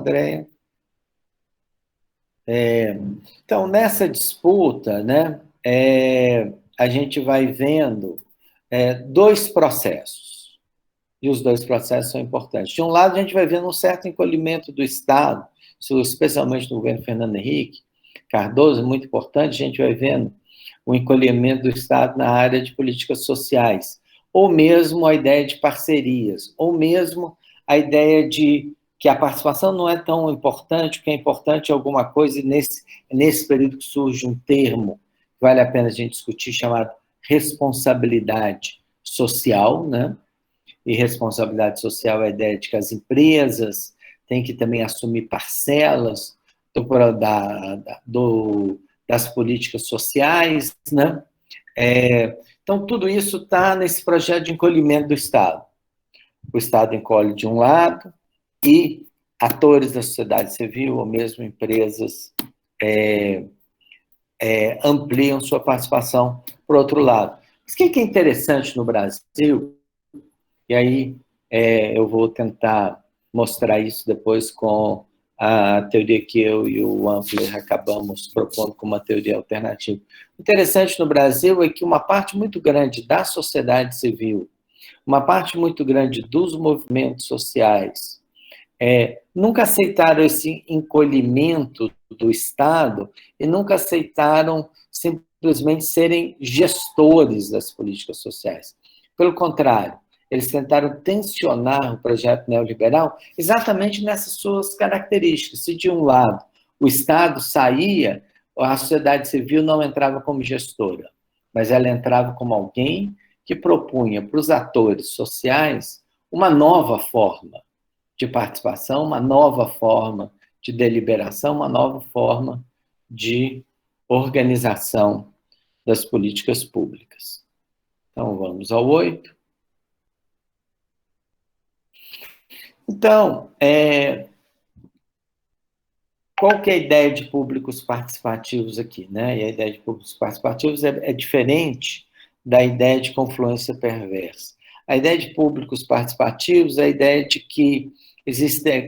Andréia. Então, nessa disputa, né, a gente vai vendo dois processos, e os dois processos são importantes. De um lado, a gente vai vendo um certo encolhimento do Estado, especialmente do governo Fernando Henrique Cardoso, muito importante, a gente vai vendo o encolhimento do Estado na área de políticas sociais, ou mesmo a ideia de parcerias, ou mesmo a ideia de que a participação não é tão importante, o que é importante é alguma coisa, e nesse período que surge um termo que vale a pena a gente discutir, chamado responsabilidade social, né? E responsabilidade social é a ideia de que as empresas têm que também assumir parcelas das políticas sociais, né? Então, tudo isso está nesse projeto de encolhimento do Estado. O Estado encolhe de um lado e atores da sociedade civil, ou mesmo empresas, ampliam sua participação por outro lado. Mas o que é interessante no Brasil, e aí eu vou tentar mostrar isso depois com a teoria que eu e o Ampler acabamos propondo como uma teoria alternativa. O interessante no Brasil é que uma parte muito grande da sociedade civil, uma parte muito grande dos movimentos sociais, nunca aceitaram esse encolhimento do Estado e nunca aceitaram simplesmente serem gestores das políticas sociais. Pelo contrário, eles tentaram tensionar o projeto neoliberal exatamente nessas suas características. Se, de um lado, o Estado saía, a sociedade civil não entrava como gestora, mas ela entrava como alguém que propunha para os atores sociais uma nova forma de participação, uma nova forma de deliberação, uma nova forma de organização das políticas públicas. Então, vamos ao 8. Então, qual que é a ideia de públicos participativos aqui, né? E a ideia de públicos participativos é diferente da ideia de confluência perversa. A ideia de públicos participativos é a ideia de que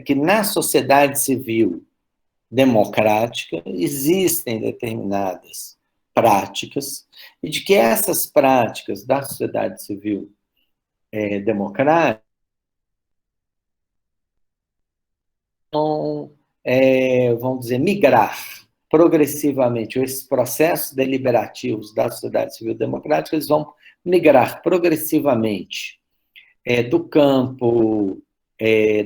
que na sociedade civil democrática existem determinadas práticas e de que essas práticas da sociedade civil democrática vamos dizer, migrar progressivamente, ou esses processos deliberativos da sociedade civil democrática, eles vão migrar progressivamente do campo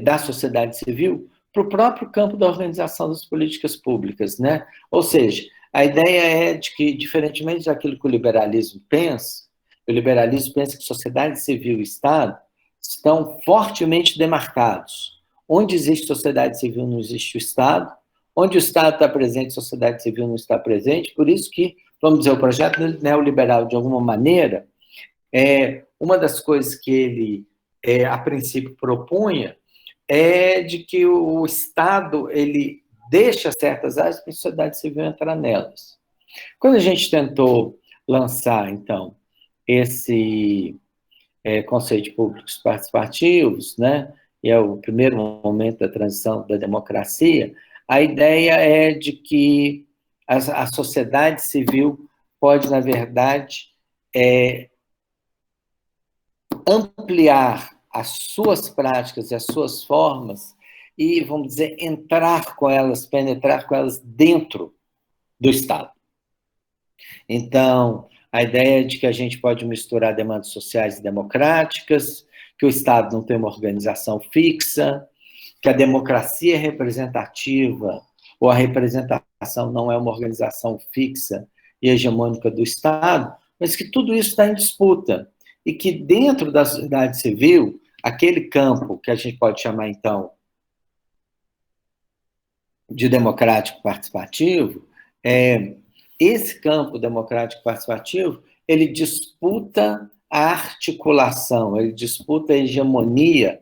da sociedade civil para o próprio campo da organização das políticas públicas, né? Ou seja, a ideia é de que, diferentemente daquilo que o liberalismo pensa que sociedade civil e Estado estão fortemente demarcados. Onde existe sociedade civil, não existe o Estado. Onde o Estado está presente, a sociedade civil não está presente. Por isso que, vamos dizer, o projeto neoliberal, de alguma maneira, uma das coisas que ele, a princípio, propunha é de que o Estado ele deixa certas áreas para a sociedade civil entrar nelas. Quando a gente tentou lançar, então, esse conceito de públicos participativos, né, e é o primeiro momento da transição da democracia, a ideia é de que a sociedade civil pode, na verdade, ampliar as suas práticas e as suas formas e, vamos dizer, entrar com elas, penetrar com elas dentro do Estado. Então, a ideia de que a gente pode misturar demandas sociais e democráticas, que o Estado não tem uma organização fixa, que a democracia representativa ou a representação não é uma organização fixa e hegemônica do Estado, mas que tudo isso está em disputa e que dentro da sociedade civil, aquele campo que a gente pode chamar, então, de democrático participativo, esse campo democrático participativo, ele disputa a articulação, ele disputa a hegemonia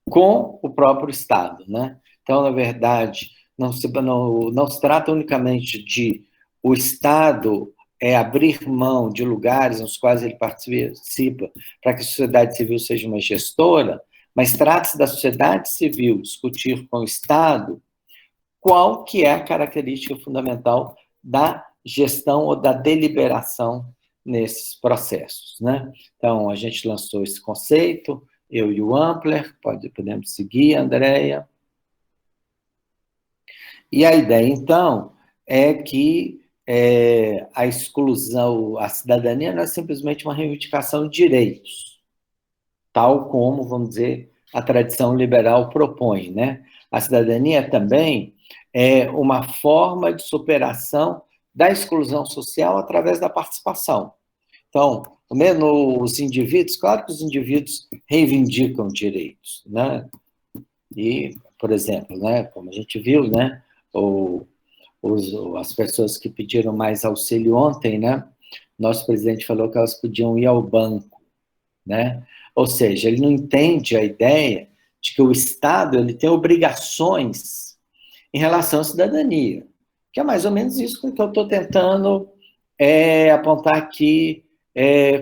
com o próprio Estado, né? Então, na verdade, não se trata unicamente de o Estado abrir mão de lugares nos quais ele participa para que a sociedade civil seja uma gestora, mas trata-se da sociedade civil discutir com o Estado qual que é a característica fundamental da gestão ou da deliberação nesses processos, né? Então, a gente lançou esse conceito, eu e o Ampler, podemos seguir, Andréia. E a ideia, então, é que a exclusão, a cidadania não é simplesmente uma reivindicação de direitos, tal como, vamos dizer, a tradição liberal propõe, né? A cidadania também é uma forma de superação da exclusão social através da participação. Então, mesmo os indivíduos, claro que os indivíduos reivindicam direitos, né? E, por exemplo, né, como a gente viu, né, as pessoas que pediram mais auxílio ontem, né, nosso presidente falou que elas podiam ir ao banco, né? Ou seja, ele não entende a ideia de que o Estado ele tem obrigações em relação à cidadania, que é mais ou menos isso que eu estou tentando apontar aqui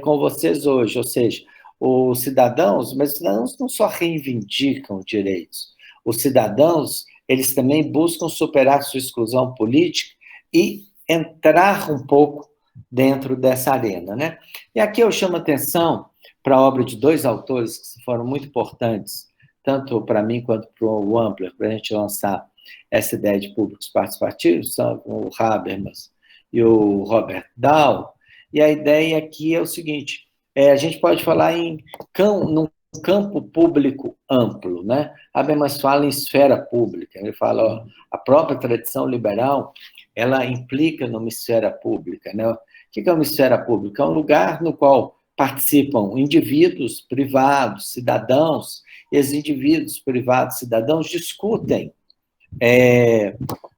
com vocês hoje, ou seja, mas os cidadãos não só reivindicam direitos, os cidadãos, eles também buscam superar sua exclusão política e entrar um pouco dentro dessa arena, né? E aqui eu chamo atenção para a obra de dois autores que foram muito importantes, tanto para mim quanto para o Ampler, para a gente lançar essa ideia de públicos participativos, são o Habermas e o Robert Dahl, e a ideia aqui é o seguinte, a gente pode falar num campo público amplo, né? Habermas fala em esfera pública, ele fala, ó, a própria tradição liberal, ela implica numa esfera pública, né? O que é uma esfera pública? É um lugar no qual participam indivíduos privados, cidadãos, e esses indivíduos privados, cidadãos, discutem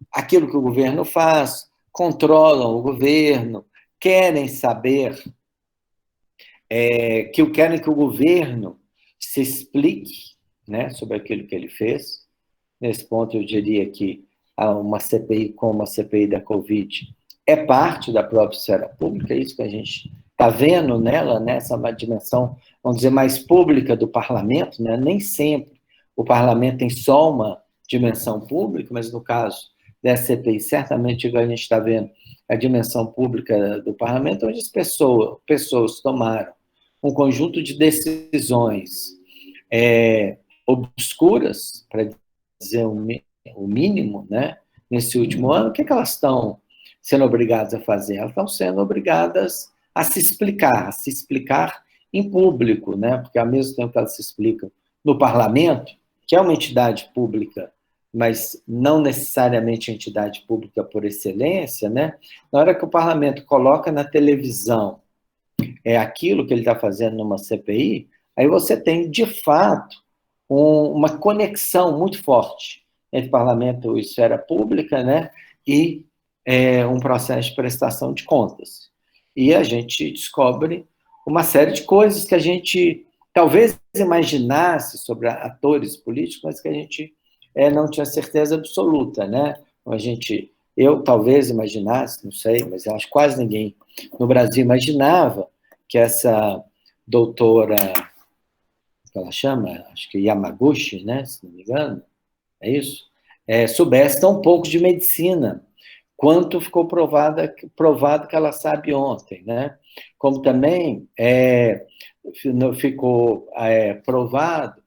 aquilo que o governo faz, controlam o governo, querem saber, querem que o governo se explique, né, sobre aquilo que ele fez. Nesse ponto, eu diria que uma CPI como a CPI da Covid é parte da própria esfera pública, é isso que a gente está vendo nela, né, essa dimensão, vamos dizer, mais pública do parlamento, né? Nem sempre o parlamento tem só uma dimensão pública, mas no caso dessa CPI, certamente a gente está vendo a dimensão pública do parlamento, onde as pessoas tomaram um conjunto de decisões obscuras, para dizer o mínimo, né, nesse último ano. O que elas estão sendo obrigadas a fazer? Elas estão sendo obrigadas a se explicar em público, né, porque ao mesmo tempo que elas se explicam no parlamento, que é uma entidade pública, mas não necessariamente entidade pública por excelência, né, na hora que o parlamento coloca na televisão aquilo que ele está fazendo numa CPI, aí você tem, de fato, uma conexão muito forte entre parlamento e esfera pública, né, e um processo de prestação de contas. E a gente descobre uma série de coisas que a gente talvez imaginasse sobre atores políticos, mas que a gente não tinha certeza absoluta, né? Eu talvez imaginasse, não sei, mas eu acho que quase ninguém no Brasil imaginava que essa doutora, que ela chama, acho que Yamaguchi, né, se não me engano, é isso? Soubesse tão pouco de medicina, quanto ficou provado que ela sabe ontem, né? Como também ficou provado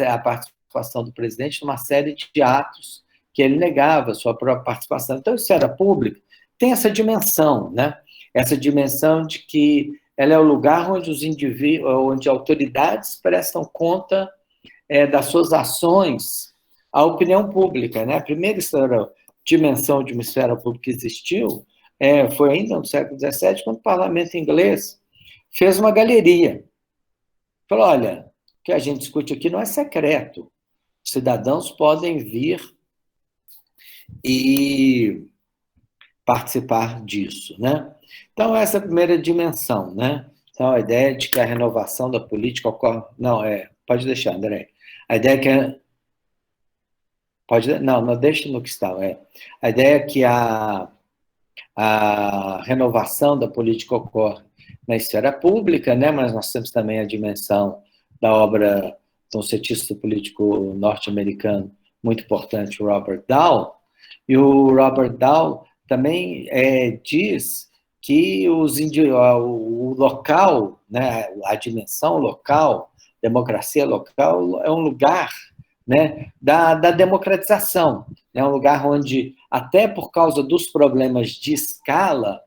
a participação do presidente numa série de atos que ele negava a sua própria participação. Então, a esfera pública tem essa dimensão, né? Essa dimensão de que ela é o lugar onde onde autoridades prestam conta das suas ações à opinião pública, né? A primeira dimensão de uma esfera pública que existiu foi ainda no século XVII, quando o parlamento inglês fez uma galeria. Falou, olha, o que a gente discute aqui não é secreto. Os cidadãos podem vir e participar disso, né? Então, essa é a primeira dimensão, né? Então, a ideia de que a renovação da política ocorre... Não, pode deixar, André. A ideia que não deixa no que está. A ideia é que a renovação da política ocorre na esfera pública, né? Mas nós temos também a dimensão da obra um cientista político norte-americano muito importante, Robert Dahl, e o Robert Dahl também diz que o local, né, a dimensão local, democracia local, é um lugar, né, da democratização. É um lugar onde, até por causa dos problemas de escala,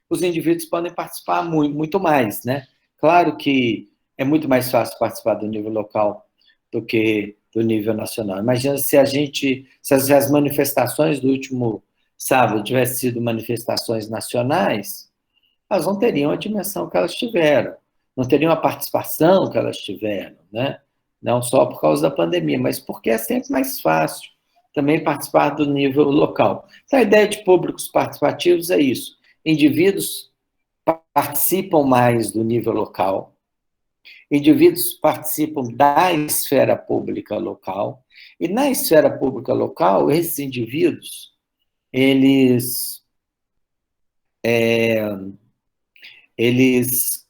os indivíduos podem participar muito mais. Né? Claro que é muito mais fácil participar do nível local do que do nível nacional. Imagina se as manifestações do último sábado tivessem sido manifestações nacionais, elas não teriam a dimensão que elas tiveram, não teriam a participação que elas tiveram, né? Não só por causa da pandemia, mas porque é sempre mais fácil também participar do nível local. Então, a ideia de públicos participativos é isso. Indivíduos participam mais do nível local, indivíduos participam da esfera pública local, e na esfera pública local, esses indivíduos, eles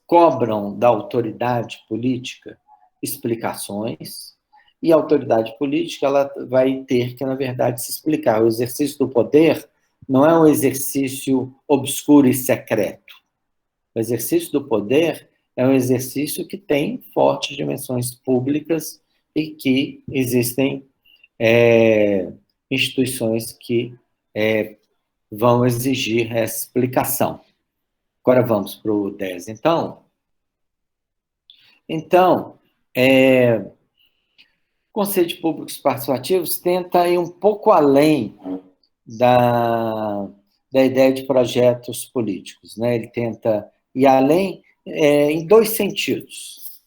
cobram da autoridade política explicações, e a autoridade política ela vai ter que, na verdade, se explicar. O exercício do poder não é um exercício obscuro e secreto. O exercício do poder é um exercício que tem fortes dimensões públicas e que existem instituições que vão exigir essa explicação. Agora vamos para o 10, então. Então, o Conselho de Públicos Participativos tenta ir um pouco além da ideia de projetos políticos. Né? Ele tenta ir além em dois sentidos.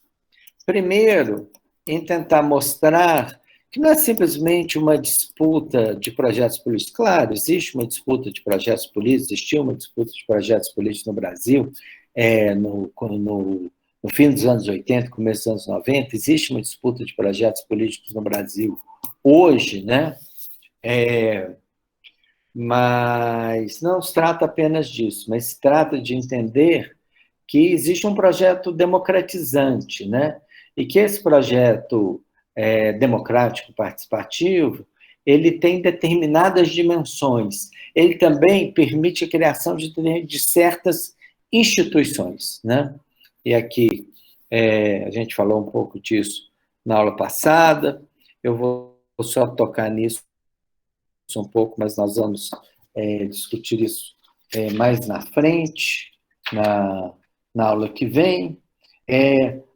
Primeiro, em tentar mostrar que não é simplesmente uma disputa de projetos políticos. Claro, existe uma disputa de projetos políticos, existiu uma disputa de projetos políticos no Brasil, no fim dos anos 80, começo dos anos 90, existe uma disputa de projetos políticos no Brasil hoje, né? Mas não se trata apenas disso, mas se trata de entender que existe um projeto democratizante, né? E que esse projeto democrático participativo, ele tem determinadas dimensões. Ele também permite a criação de certas instituições, né? E aqui a gente falou um pouco disso na aula passada, eu vou só tocar nisso um pouco, mas nós vamos discutir isso mais na frente, na aula que vem,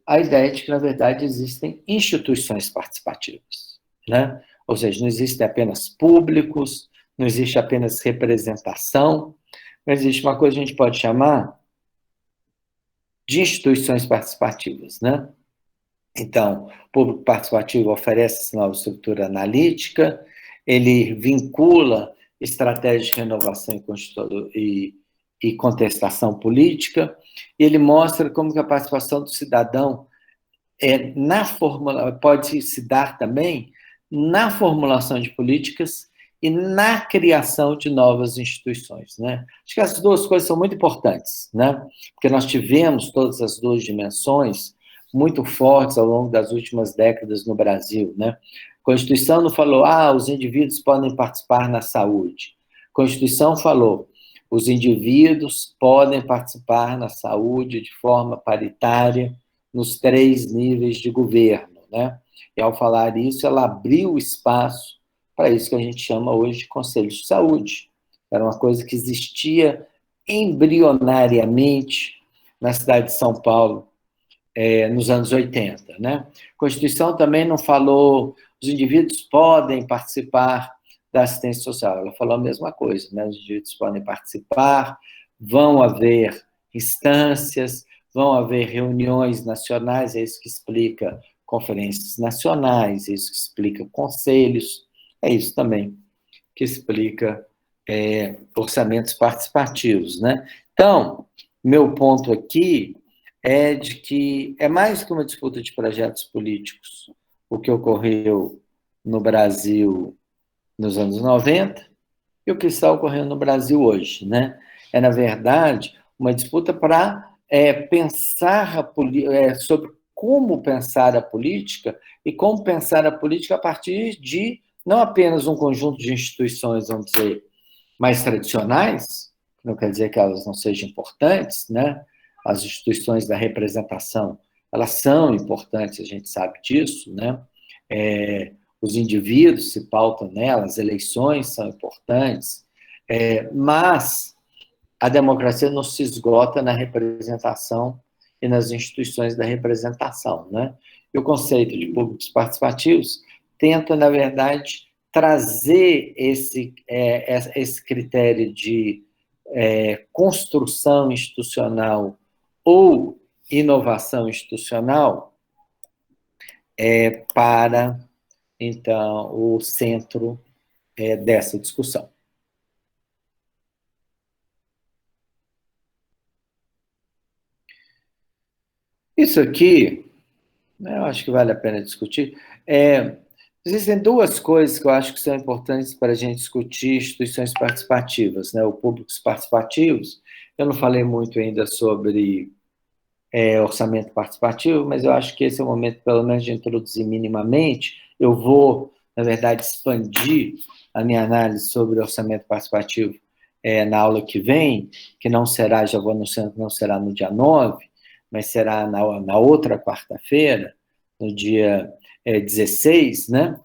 a ideia de que, na verdade, existem instituições participativas, né? Ou seja, não existem apenas públicos, não existe apenas representação, mas existe uma coisa que a gente pode chamar de instituições participativas, né? Então, o público participativo oferece essa nova estrutura analítica, ele vincula estratégias de renovação e contestação política, e ele mostra como que a participação do cidadão pode se dar também na formulação de políticas e na criação de novas instituições, né? Acho que essas duas coisas são muito importantes, né? Porque nós tivemos todas as duas dimensões muito fortes ao longo das últimas décadas no Brasil, né? A Constituição não falou, os indivíduos podem participar na saúde. A Constituição falou, os indivíduos podem participar na saúde de forma paritária nos 3 níveis de governo, né? E ao falar isso, ela abriu espaço para isso que a gente chama hoje de conselhos de saúde. Era uma coisa que existia embrionariamente na cidade de São Paulo, nos anos 80, né? A Constituição também não falou os indivíduos podem participar da assistência social, ela falou a mesma coisa, né? Os indivíduos podem participar, vão haver instâncias, vão haver reuniões nacionais, é isso que explica conferências nacionais, é isso que explica conselhos, é isso também que explica orçamentos participativos, né? Então, meu ponto aqui é de que é mais que uma disputa de projetos políticos, o que ocorreu no Brasil nos anos 90 e o que está ocorrendo no Brasil hoje, né? Na verdade, uma disputa para pensar sobre como pensar a política, e como pensar a política a partir de não apenas um conjunto de instituições, vamos dizer, mais tradicionais, não quer dizer que elas não sejam importantes, né? As instituições da representação, elas são importantes, a gente sabe disso, né? Os indivíduos se pautam nelas, as eleições são importantes, mas a democracia não se esgota na representação e nas instituições da representação, né? E o conceito de públicos participativos tenta, na verdade, trazer esse critério de construção institucional ou inovação institucional para, então, o centro dessa discussão. Isso aqui, eu acho que vale a pena discutir. Existem duas coisas que eu acho que são importantes para a gente discutir instituições participativas, né? O públicos participativos. Eu não falei muito ainda sobre orçamento participativo, mas eu acho que esse é o momento, pelo menos, de introduzir minimamente. Eu vou, na verdade, expandir a minha análise sobre orçamento participativo na aula que vem, que não será, já vou anunciando que não será no dia 9, mas será na outra quarta-feira, no dia 16, né?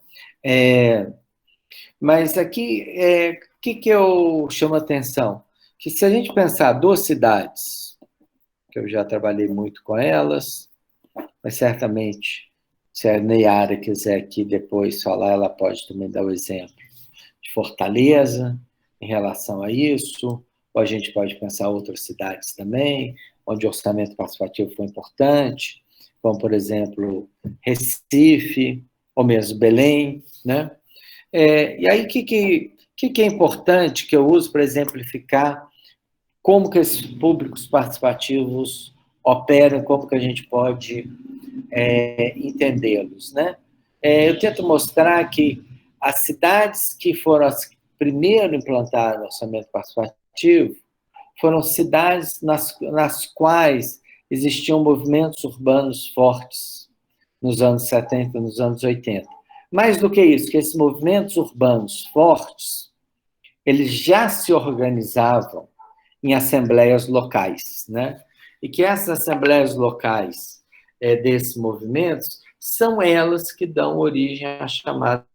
Mas aqui, o que eu chamo a atenção? Que se a gente pensar duas cidades, que eu já trabalhei muito com elas, mas certamente, se a Neyara quiser aqui depois falar, ela pode também dar o exemplo de Fortaleza, em relação a isso, ou a gente pode pensar outras cidades também, onde o orçamento participativo foi importante, como, por exemplo, Recife, ou mesmo Belém, né? E aí, o que é importante que eu uso para exemplificar como que esses públicos participativos operam, como que a gente pode entendê-los, né? Eu tento mostrar que as cidades que foram as que primeiro implantaram o orçamento participativo foram cidades nas quais existiam movimentos urbanos fortes nos anos 70, nos anos 80. Mais do que isso, que esses movimentos urbanos fortes, eles já se organizavam em assembleias locais, né? E que essas assembleias locais desses movimentos são elas que dão origem à chamada.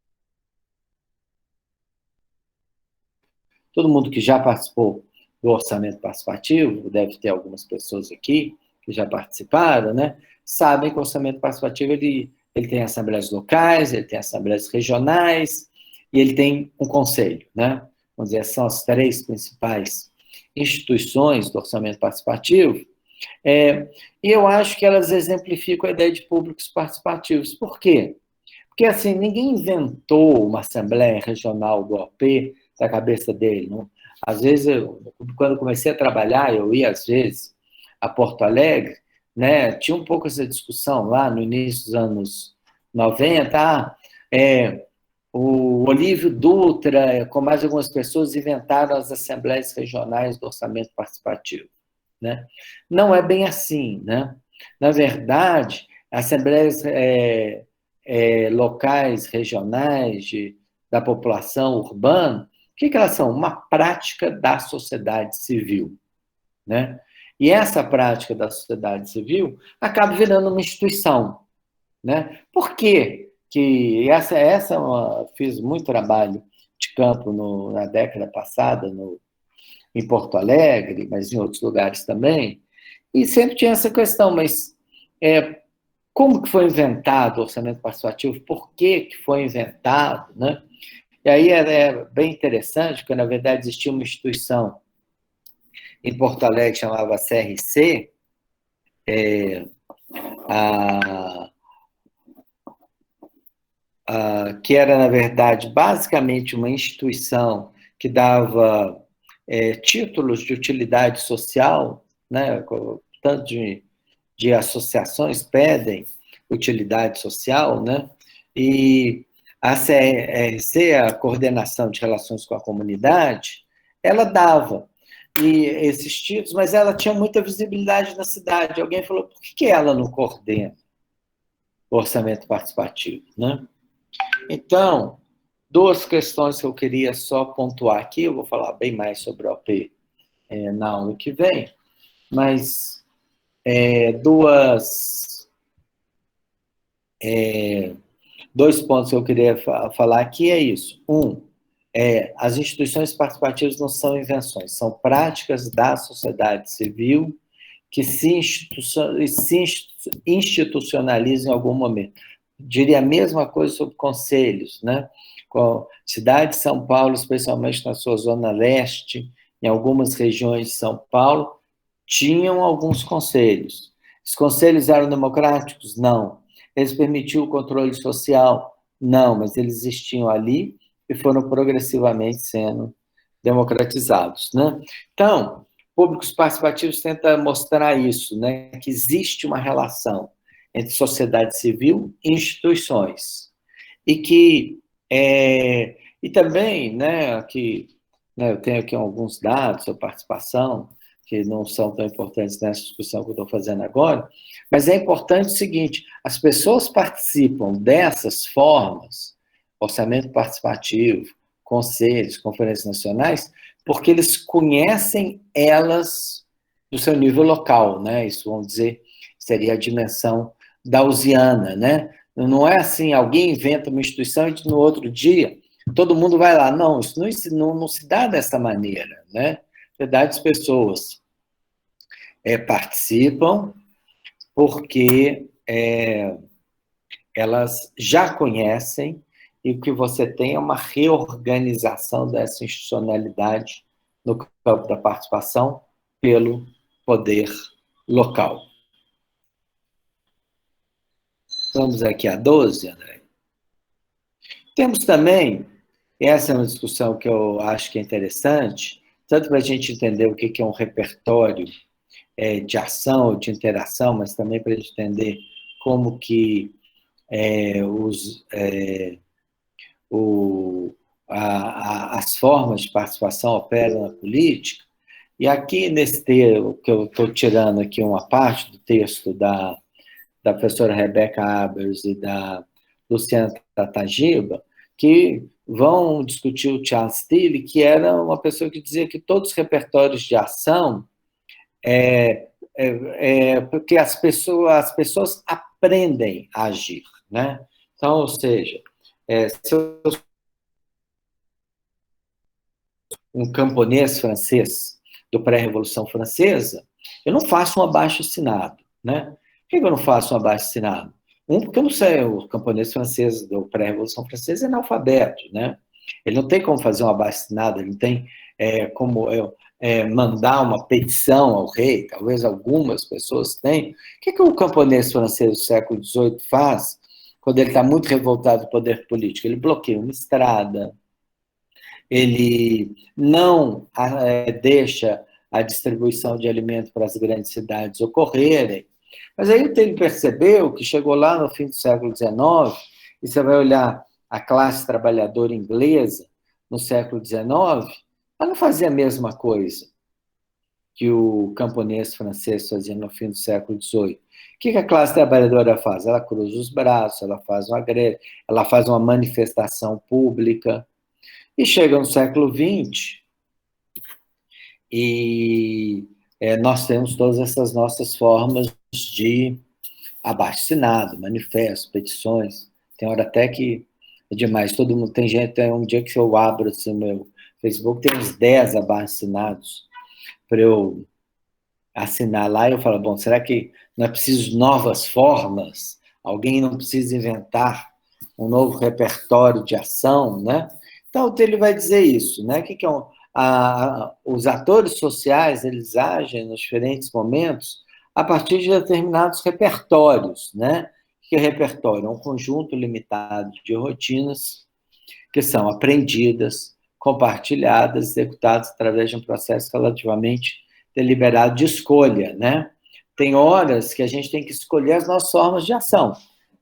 Todo mundo que já participou do orçamento participativo, deve ter algumas pessoas aqui que já participaram, né? Sabem que o orçamento participativo ele tem assembleias locais, ele tem assembleias regionais e ele tem um conselho, né? Vamos dizer, são as três principais instituições do orçamento participativo. E eu acho que elas exemplificam a ideia de públicos participativos. Por quê? Porque, assim, ninguém inventou uma Assembleia Regional do OP da cabeça dele. Não? Às vezes, quando eu comecei a trabalhar, eu ia, às vezes, a Porto Alegre, né? Tinha um pouco essa discussão lá no início dos anos 90. O Olívio Dutra, com mais algumas pessoas, inventaram as Assembleias Regionais do Orçamento Participativo. Né? Não é bem assim. Né? Na verdade, assembleias locais, regionais, da população urbana, o que elas são? Uma prática da sociedade civil. Né? E essa prática da sociedade civil acaba virando uma instituição. Né? Por quê? Que fiz muito trabalho de campo na década passada, em Porto Alegre, mas em outros lugares também, e sempre tinha essa questão, mas como que foi inventado o orçamento participativo? Por que foi inventado? Né? E aí é bem interessante, porque, na verdade, existia uma instituição em Porto Alegre que chamava CRC, que era, na verdade, basicamente uma instituição que dava títulos de utilidade social, né? Tanto de associações pedem utilidade social, né? E a CRC, a Coordenação de Relações com a Comunidade, ela dava esses títulos, mas ela tinha muita visibilidade na cidade. Alguém falou, por que ela não coordena? orçamento participativo, né? Então, duas questões que eu queria só pontuar aqui, eu vou falar bem mais sobre o OP na aula que vem, mas dois pontos que eu queria falar aqui é isso. As instituições participativas não são invenções, são práticas da sociedade civil que se institucionalizam em algum momento. Diria a mesma coisa sobre conselhos, né? Com a cidade de São Paulo, especialmente na sua zona leste, em algumas regiões de São Paulo, tinham alguns conselhos. Os conselhos eram democráticos? Não. Eles permitiam o controle social? Não, mas eles existiam ali e foram progressivamente sendo democratizados, né? Então, públicos participativos tenta mostrar isso, né? Que existe uma relação entre sociedade civil e instituições. E que e também, né, que eu tenho aqui alguns dados sobre participação, que não são tão importantes nessa discussão que eu estou fazendo agora, mas é importante o seguinte: as pessoas participam dessas formas, orçamento participativo, conselhos, conferências nacionais, porque eles conhecem elas do seu nível local, né? Isso, vamos dizer, seria a dimensão gaussiana, né? Não é assim, alguém inventa uma instituição e no outro dia todo mundo vai lá. Não, isso não se dá dessa maneira, né? Na verdade, as pessoas participam porque elas já conhecem e o que você tem é uma reorganização dessa institucionalidade no campo da participação pelo poder local. Vamos aqui a 12, André. Temos também, essa é uma discussão que eu acho que é interessante, tanto para a gente entender o que é um repertório de ação, de interação, mas também para a gente entender como que as formas de participação operam na política. E aqui nesse texto, que eu estou tirando aqui uma parte do texto da professora Rebecca Abers e da Luciana Tatagiba, que vão discutir o Charles Steele, que era uma pessoa que dizia que todos os repertórios de ação porque as pessoas aprendem a agir, né? Então, ou seja, se eu sou um camponês francês do pré-revolução francesa, eu não faço um abaixo-assinado, né? Por que eu não faço um abaixo-assinado? Porque eu não sei, o camponês francês do pré-revolução francesa é analfabeto, né? Ele não tem como fazer um abaixo-assinado, ele não tem como mandar uma petição ao rei, talvez algumas pessoas têm. O que o camponês francês do século XVIII faz quando ele está muito revoltado do poder político? Ele bloqueia uma estrada, ele não deixa a distribuição de alimentos para as grandes cidades ocorrerem. Mas aí ele percebeu que chegou lá no fim do século XIX, e você vai olhar a classe trabalhadora inglesa no século XIX, ela não fazia a mesma coisa que o camponês francês fazia no fim do século XVIII. O que a classe trabalhadora faz? Ela cruza os braços, ela faz uma greve, ela faz uma manifestação pública. E chega no século XX, e nós temos todas essas nossas formas de abaixo-assinado, manifesto, petições. Tem hora até que é demais. Todo mundo tem gente, tem um dia que eu abro assim, meu Facebook, tem uns 10 abaixo-assinados para eu assinar lá, e eu falo, bom, será que não é preciso novas formas? Alguém não precisa inventar um novo repertório de ação, né? Então, ele vai dizer isso, né? Que os atores sociais, eles agem nos diferentes momentos a partir de determinados repertórios, né? O que é repertório? É um conjunto limitado de rotinas que são aprendidas, compartilhadas, executadas através de um processo relativamente deliberado de escolha, né? Tem horas que a gente tem que escolher as nossas formas de ação.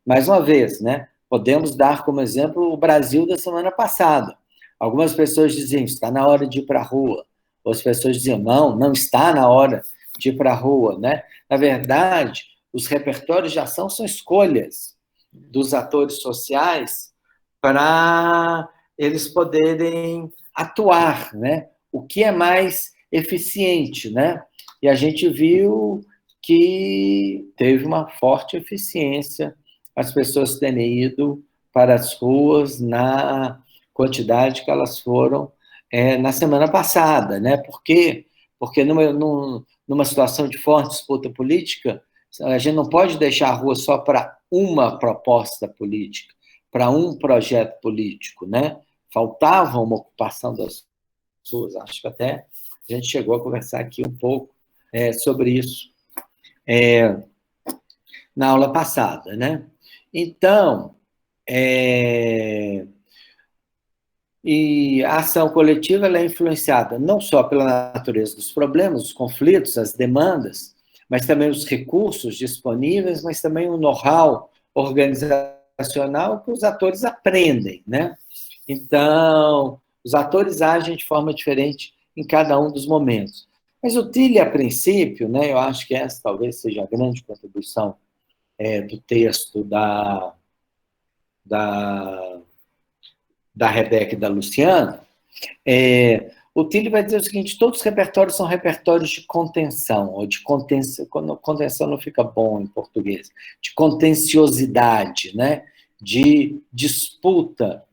Mais uma vez, né? Podemos dar como exemplo o Brasil da semana passada. Algumas pessoas diziam, está na hora de ir para a rua. Outras pessoas diziam, não está na hora de ir para a rua, né? Na verdade, os repertórios de ação são escolhas. dos atores sociais para eles poderem atuar, né? O que é mais eficiente, né? E a gente viu que teve uma forte eficiência as pessoas terem ido para as ruas na quantidade que elas foram na semana passada, né? Por quê? Porque numa situação de forte disputa política, a gente não pode deixar a rua só para uma proposta política, para um projeto político, né? Faltava uma ocupação das ruas. Acho que até a gente chegou a conversar aqui um pouco sobre isso na aula passada, né? Então, e a ação coletiva ela é influenciada não só pela natureza dos problemas, os conflitos, as demandas, mas também os recursos disponíveis, mas também o know-how organizacional que os atores aprendem, né? Então, os atores agem de forma diferente em cada um dos momentos. Mas o Tilly, a princípio, né, eu acho que essa talvez seja a grande contribuição do texto da, da Rebeca e da Luciana, o Tilly vai dizer o seguinte: todos os repertórios são repertórios de contenção, ou de contenção, contenção não fica bom em português, de contenciosidade, né? De disputa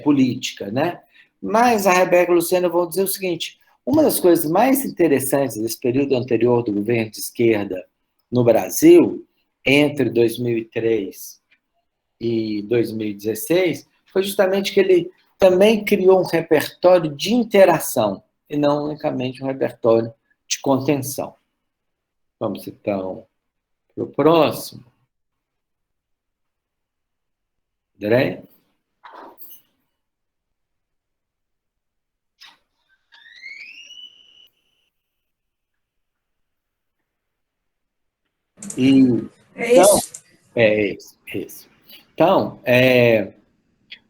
política, né? Mas a Rebeca e a Luciana vão dizer o seguinte: uma das coisas mais interessantes desse período anterior do governo de esquerda no Brasil, entre 2003 e 2016, foi justamente que ele também criou um repertório de interação, e não unicamente um repertório de contenção. Vamos, então, para o próximo. André? E, então, isso. Então,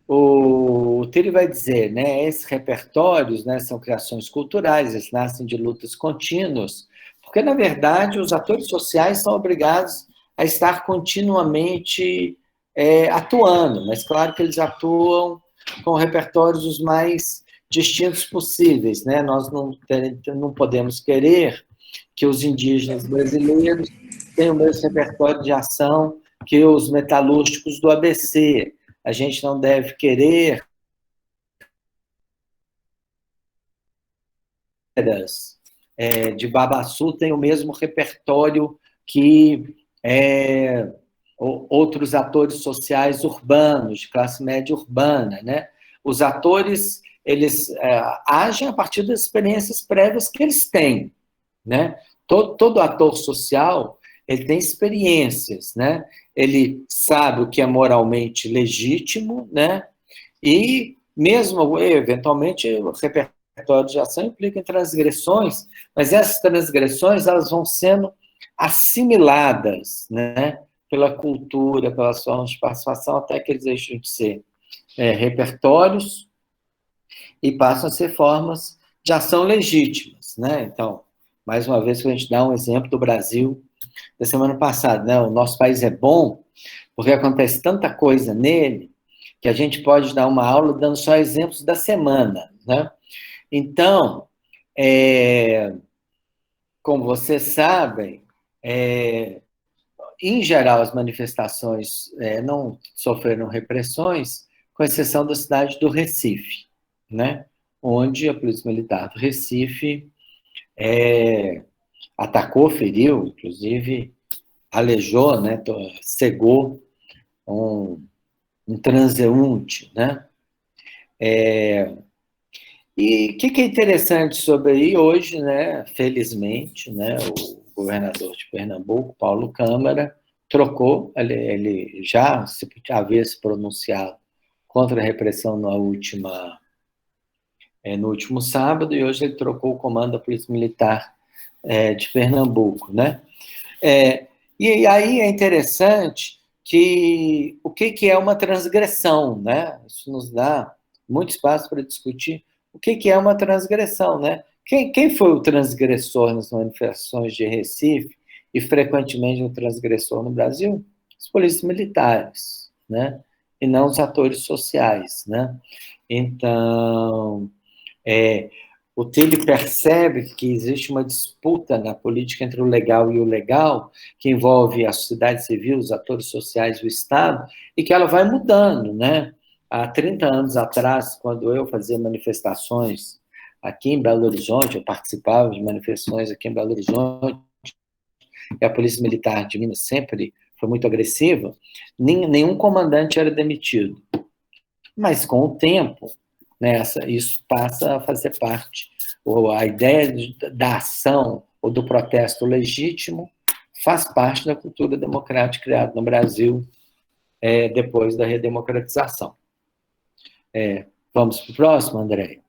o Tilly vai dizer, né, esses repertórios, né, são criações culturais, eles nascem de lutas contínuas, porque, na verdade, os atores sociais são obrigados a estar continuamente atuando, mas claro que eles atuam com repertórios os mais distintos possíveis, né? Nós não podemos querer que os indígenas brasileiros tenham o mesmo repertório de ação que os metalúrgicos do ABC. A gente não deve querer de Babaçu tem o mesmo repertório que outros atores sociais urbanos, de classe média urbana, né? Os atores, eles agem a partir das experiências prévias que eles têm, né? Todo ator social, ele tem experiências, né? Ele sabe o que é moralmente legítimo, né? E mesmo, eventualmente, o repertório de ação implica em transgressões, mas essas transgressões, elas vão sendo assimiladas, né? Pela cultura, pelas formas de participação, até que eles deixam de ser repertórios e passam a ser formas de ação legítimas, né? Então, mais uma vez, a gente dá um exemplo do Brasil da semana passada, né? O nosso país é bom porque acontece tanta coisa nele que a gente pode dar uma aula dando só exemplos da semana, né? Então, como vocês sabem, em geral, as manifestações não sofreram repressões, com exceção da cidade do Recife, né? Onde a Polícia Militar do Recife atacou, feriu, inclusive aleijou, né? Cegou um transeunte, né? E o que é interessante sobre aí hoje, né? Felizmente, né? O governador de Pernambuco, Paulo Câmara, trocou, ele já havia se pronunciado contra a repressão no último sábado, e hoje ele trocou o comando da Polícia Militar de Pernambuco, né? E aí é interessante que o que é uma transgressão, né? Isso nos dá muito espaço para discutir o que é uma transgressão, né? Quem foi o transgressor nas manifestações de Recife e frequentemente o transgressor no Brasil? Os polícias militares, né? E não os atores sociais, né? Então, o Tilly percebe que existe uma disputa na política entre o legal e o legal, que envolve a sociedade civil, os atores sociais, o Estado, e que ela vai mudando, né? Há 30 anos atrás, quando eu fazia manifestações aqui em Belo Horizonte, eu participava de manifestações aqui em Belo Horizonte, e a Polícia Militar de Minas sempre foi muito agressiva, nenhum comandante era demitido. Mas com o tempo, né, isso passa a fazer parte, ou a ideia da ação ou do protesto legítimo faz parte da cultura democrática criada no Brasil depois da redemocratização. Vamos para o próximo, André?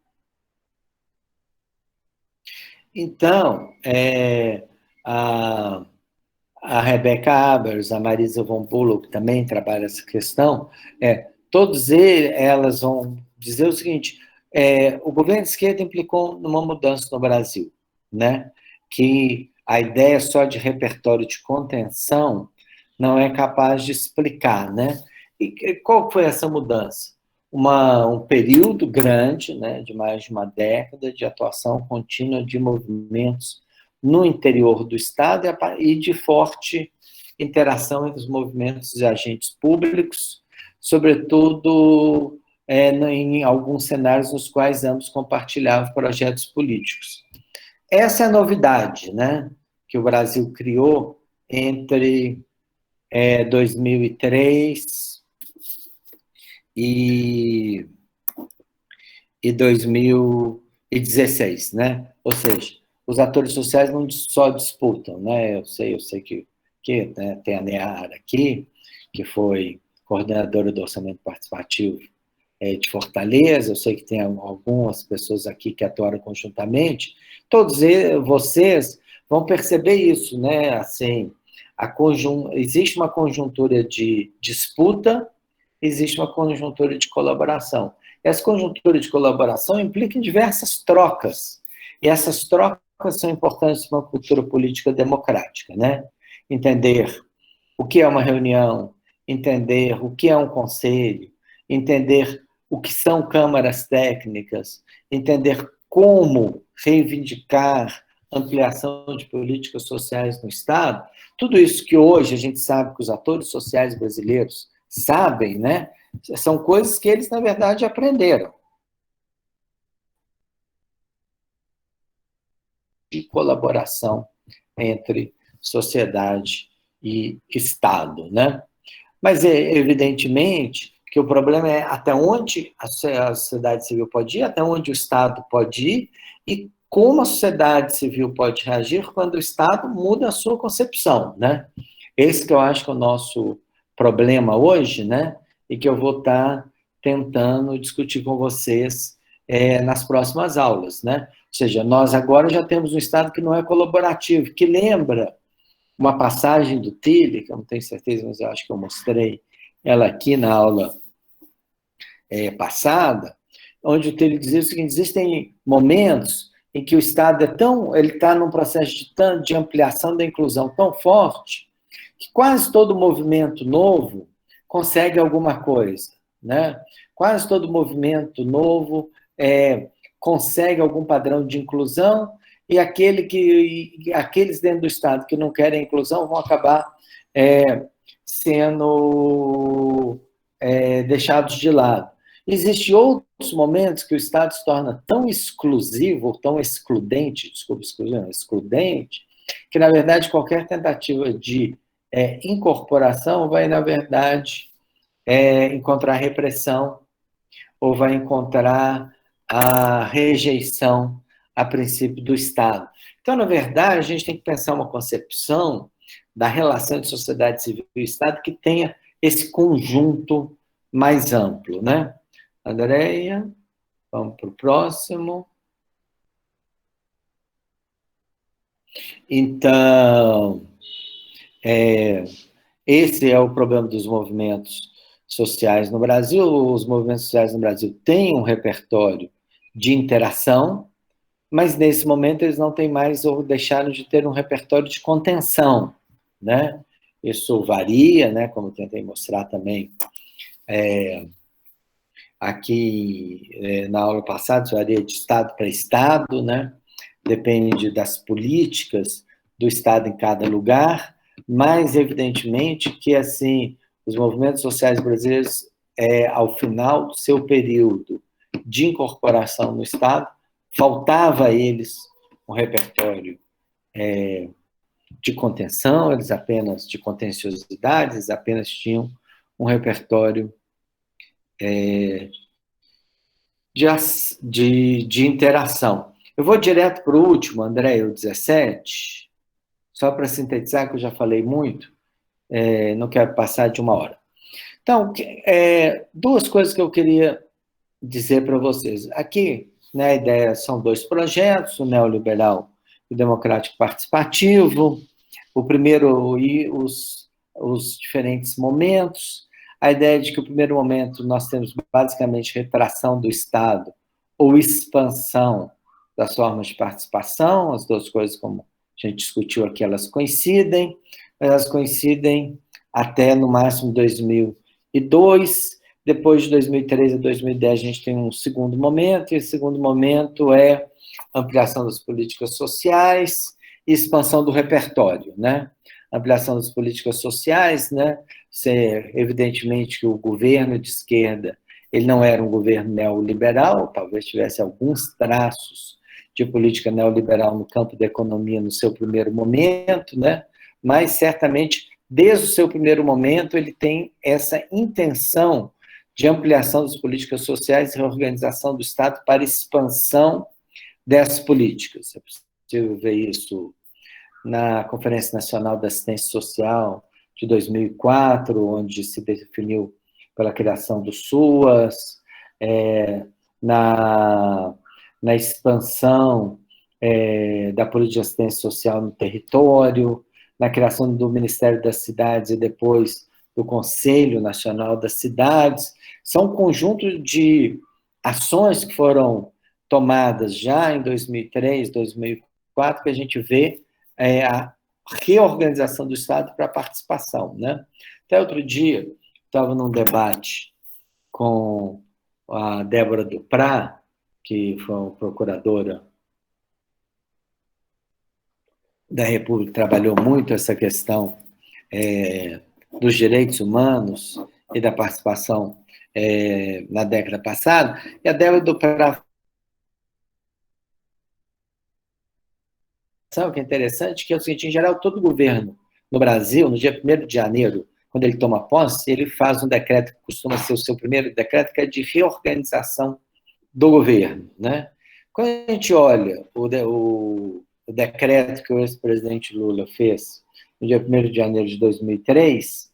Então, a Rebecca Abers, a Marisa von Bullock também trabalha essa questão, todas elas vão dizer o seguinte, o governo de esquerda implicou numa mudança no Brasil, né? Que a ideia só de repertório de contenção não é capaz de explicar, né? E qual foi essa mudança? Um período grande, né, de mais de uma década, de atuação contínua de movimentos no interior do Estado e de forte interação entre os movimentos e agentes públicos, sobretudo em alguns cenários nos quais ambos compartilhavam projetos políticos. Essa é a novidade, né, que o Brasil criou entre 2003 e 2016, né? Ou seja, os atores sociais não só disputam, né? Eu sei que né, tem a Neara aqui, que foi coordenadora do Orçamento Participativo de Fortaleza, eu sei que tem algumas pessoas aqui que atuaram conjuntamente, todos vocês vão perceber isso, né? Assim, existe uma conjuntura de disputa, existe uma conjuntura de colaboração. Essa conjuntura de colaboração implica em diversas trocas, e essas trocas são importantes para uma cultura política democrática, né? Entender o que é uma reunião, entender o que é um conselho, entender o que são câmaras técnicas, entender como reivindicar ampliação de políticas sociais no Estado, tudo isso que hoje a gente sabe que os atores sociais brasileiros sabem, né? São coisas que eles, na verdade, aprenderam. De colaboração entre sociedade e Estado, né? Mas, evidentemente, que o problema é até onde a sociedade civil pode ir, até onde o Estado pode ir, e como a sociedade civil pode reagir quando o Estado muda a sua concepção, né? Esse que eu acho que é o nosso problema hoje, né? E que eu vou estar tentando discutir com vocês nas próximas aulas, né? Ou seja, nós agora já temos um Estado que não é colaborativo, que lembra uma passagem do Tilly, que eu não tenho certeza, mas eu acho que eu mostrei ela aqui na aula passada, onde o Tilly dizia o seguinte: existem momentos em que o Estado ele está num processo de ampliação da inclusão tão forte, que quase todo movimento novo consegue alguma coisa, né? Quase todo movimento novo consegue algum padrão de inclusão, e aqueles dentro do Estado que não querem inclusão vão acabar sendo deixados de lado. Existem outros momentos que o Estado se torna tão exclusivo, tão excludente, excludente, que, na verdade, qualquer tentativa de incorporação vai, na verdade, encontrar repressão ou vai encontrar a rejeição a princípio do Estado. Então, na verdade, a gente tem que pensar uma concepção da relação de sociedade civil e Estado que tenha esse conjunto mais amplo, né? Andréia, vamos para o próximo. Então, esse é o problema dos movimentos sociais no Brasil. Os movimentos sociais no Brasil têm um repertório de interação, mas nesse momento eles não têm mais ou deixaram de ter um repertório de contenção, né? Isso varia, né, como eu tentei mostrar também aqui na aula passada, isso varia de estado para estado, né? Depende das políticas do estado em cada lugar, mas evidentemente que assim os movimentos sociais brasileiros, ao final do seu período de incorporação no estado, faltava a eles um repertório de contenção, eles apenas de contenciosidade, eles apenas tinham um repertório de interação. Eu vou direto para o último, André, o 17, só para sintetizar, que eu já falei muito, não quero passar de 1 hora. Então, duas coisas que eu queria dizer para vocês. Aqui, né, a ideia são 2 projetos, o neoliberal e o democrático participativo, o primeiro e os diferentes momentos. A ideia de que o primeiro momento nós temos basicamente retração do Estado ou expansão das formas de participação, as duas coisas, como a gente discutiu aqui, elas coincidem, mas elas coincidem até no máximo 2002, depois de 2003 a 2010 a gente tem um segundo momento, e esse segundo momento é ampliação das políticas sociais e expansão do repertório, né? Ampliação das políticas sociais, né? Evidentemente que o governo de esquerda, ele não era um governo neoliberal, talvez tivesse alguns traços de política neoliberal no campo da economia no seu primeiro momento, né? Mas certamente, desde o seu primeiro momento, ele tem essa intenção de ampliação das políticas sociais e reorganização do Estado para expansão dessas políticas. É possível ver isso na Conferência Nacional da Assistência Social de 2004, onde se definiu pela criação do SUAS, na expansão da política de assistência social no território, na criação do Ministério das Cidades e depois do Conselho Nacional das Cidades. São um conjunto de ações que foram tomadas já em 2003, 2004, que a gente vê a reorganização do Estado para a participação, né? Até outro dia, estava num debate com a Débora Duprá, que foi uma procuradora da República, trabalhou muito essa questão dos direitos humanos e da participação na década passada, e a Débora Duprá, que é interessante, que é o seguinte: em geral, todo governo no Brasil, no dia 1º de janeiro, quando ele toma posse, ele faz um decreto que costuma ser o seu primeiro decreto, que é de reorganização do governo, né? Quando a gente olha o decreto que o ex-presidente Lula fez no dia 1º de janeiro de 2003,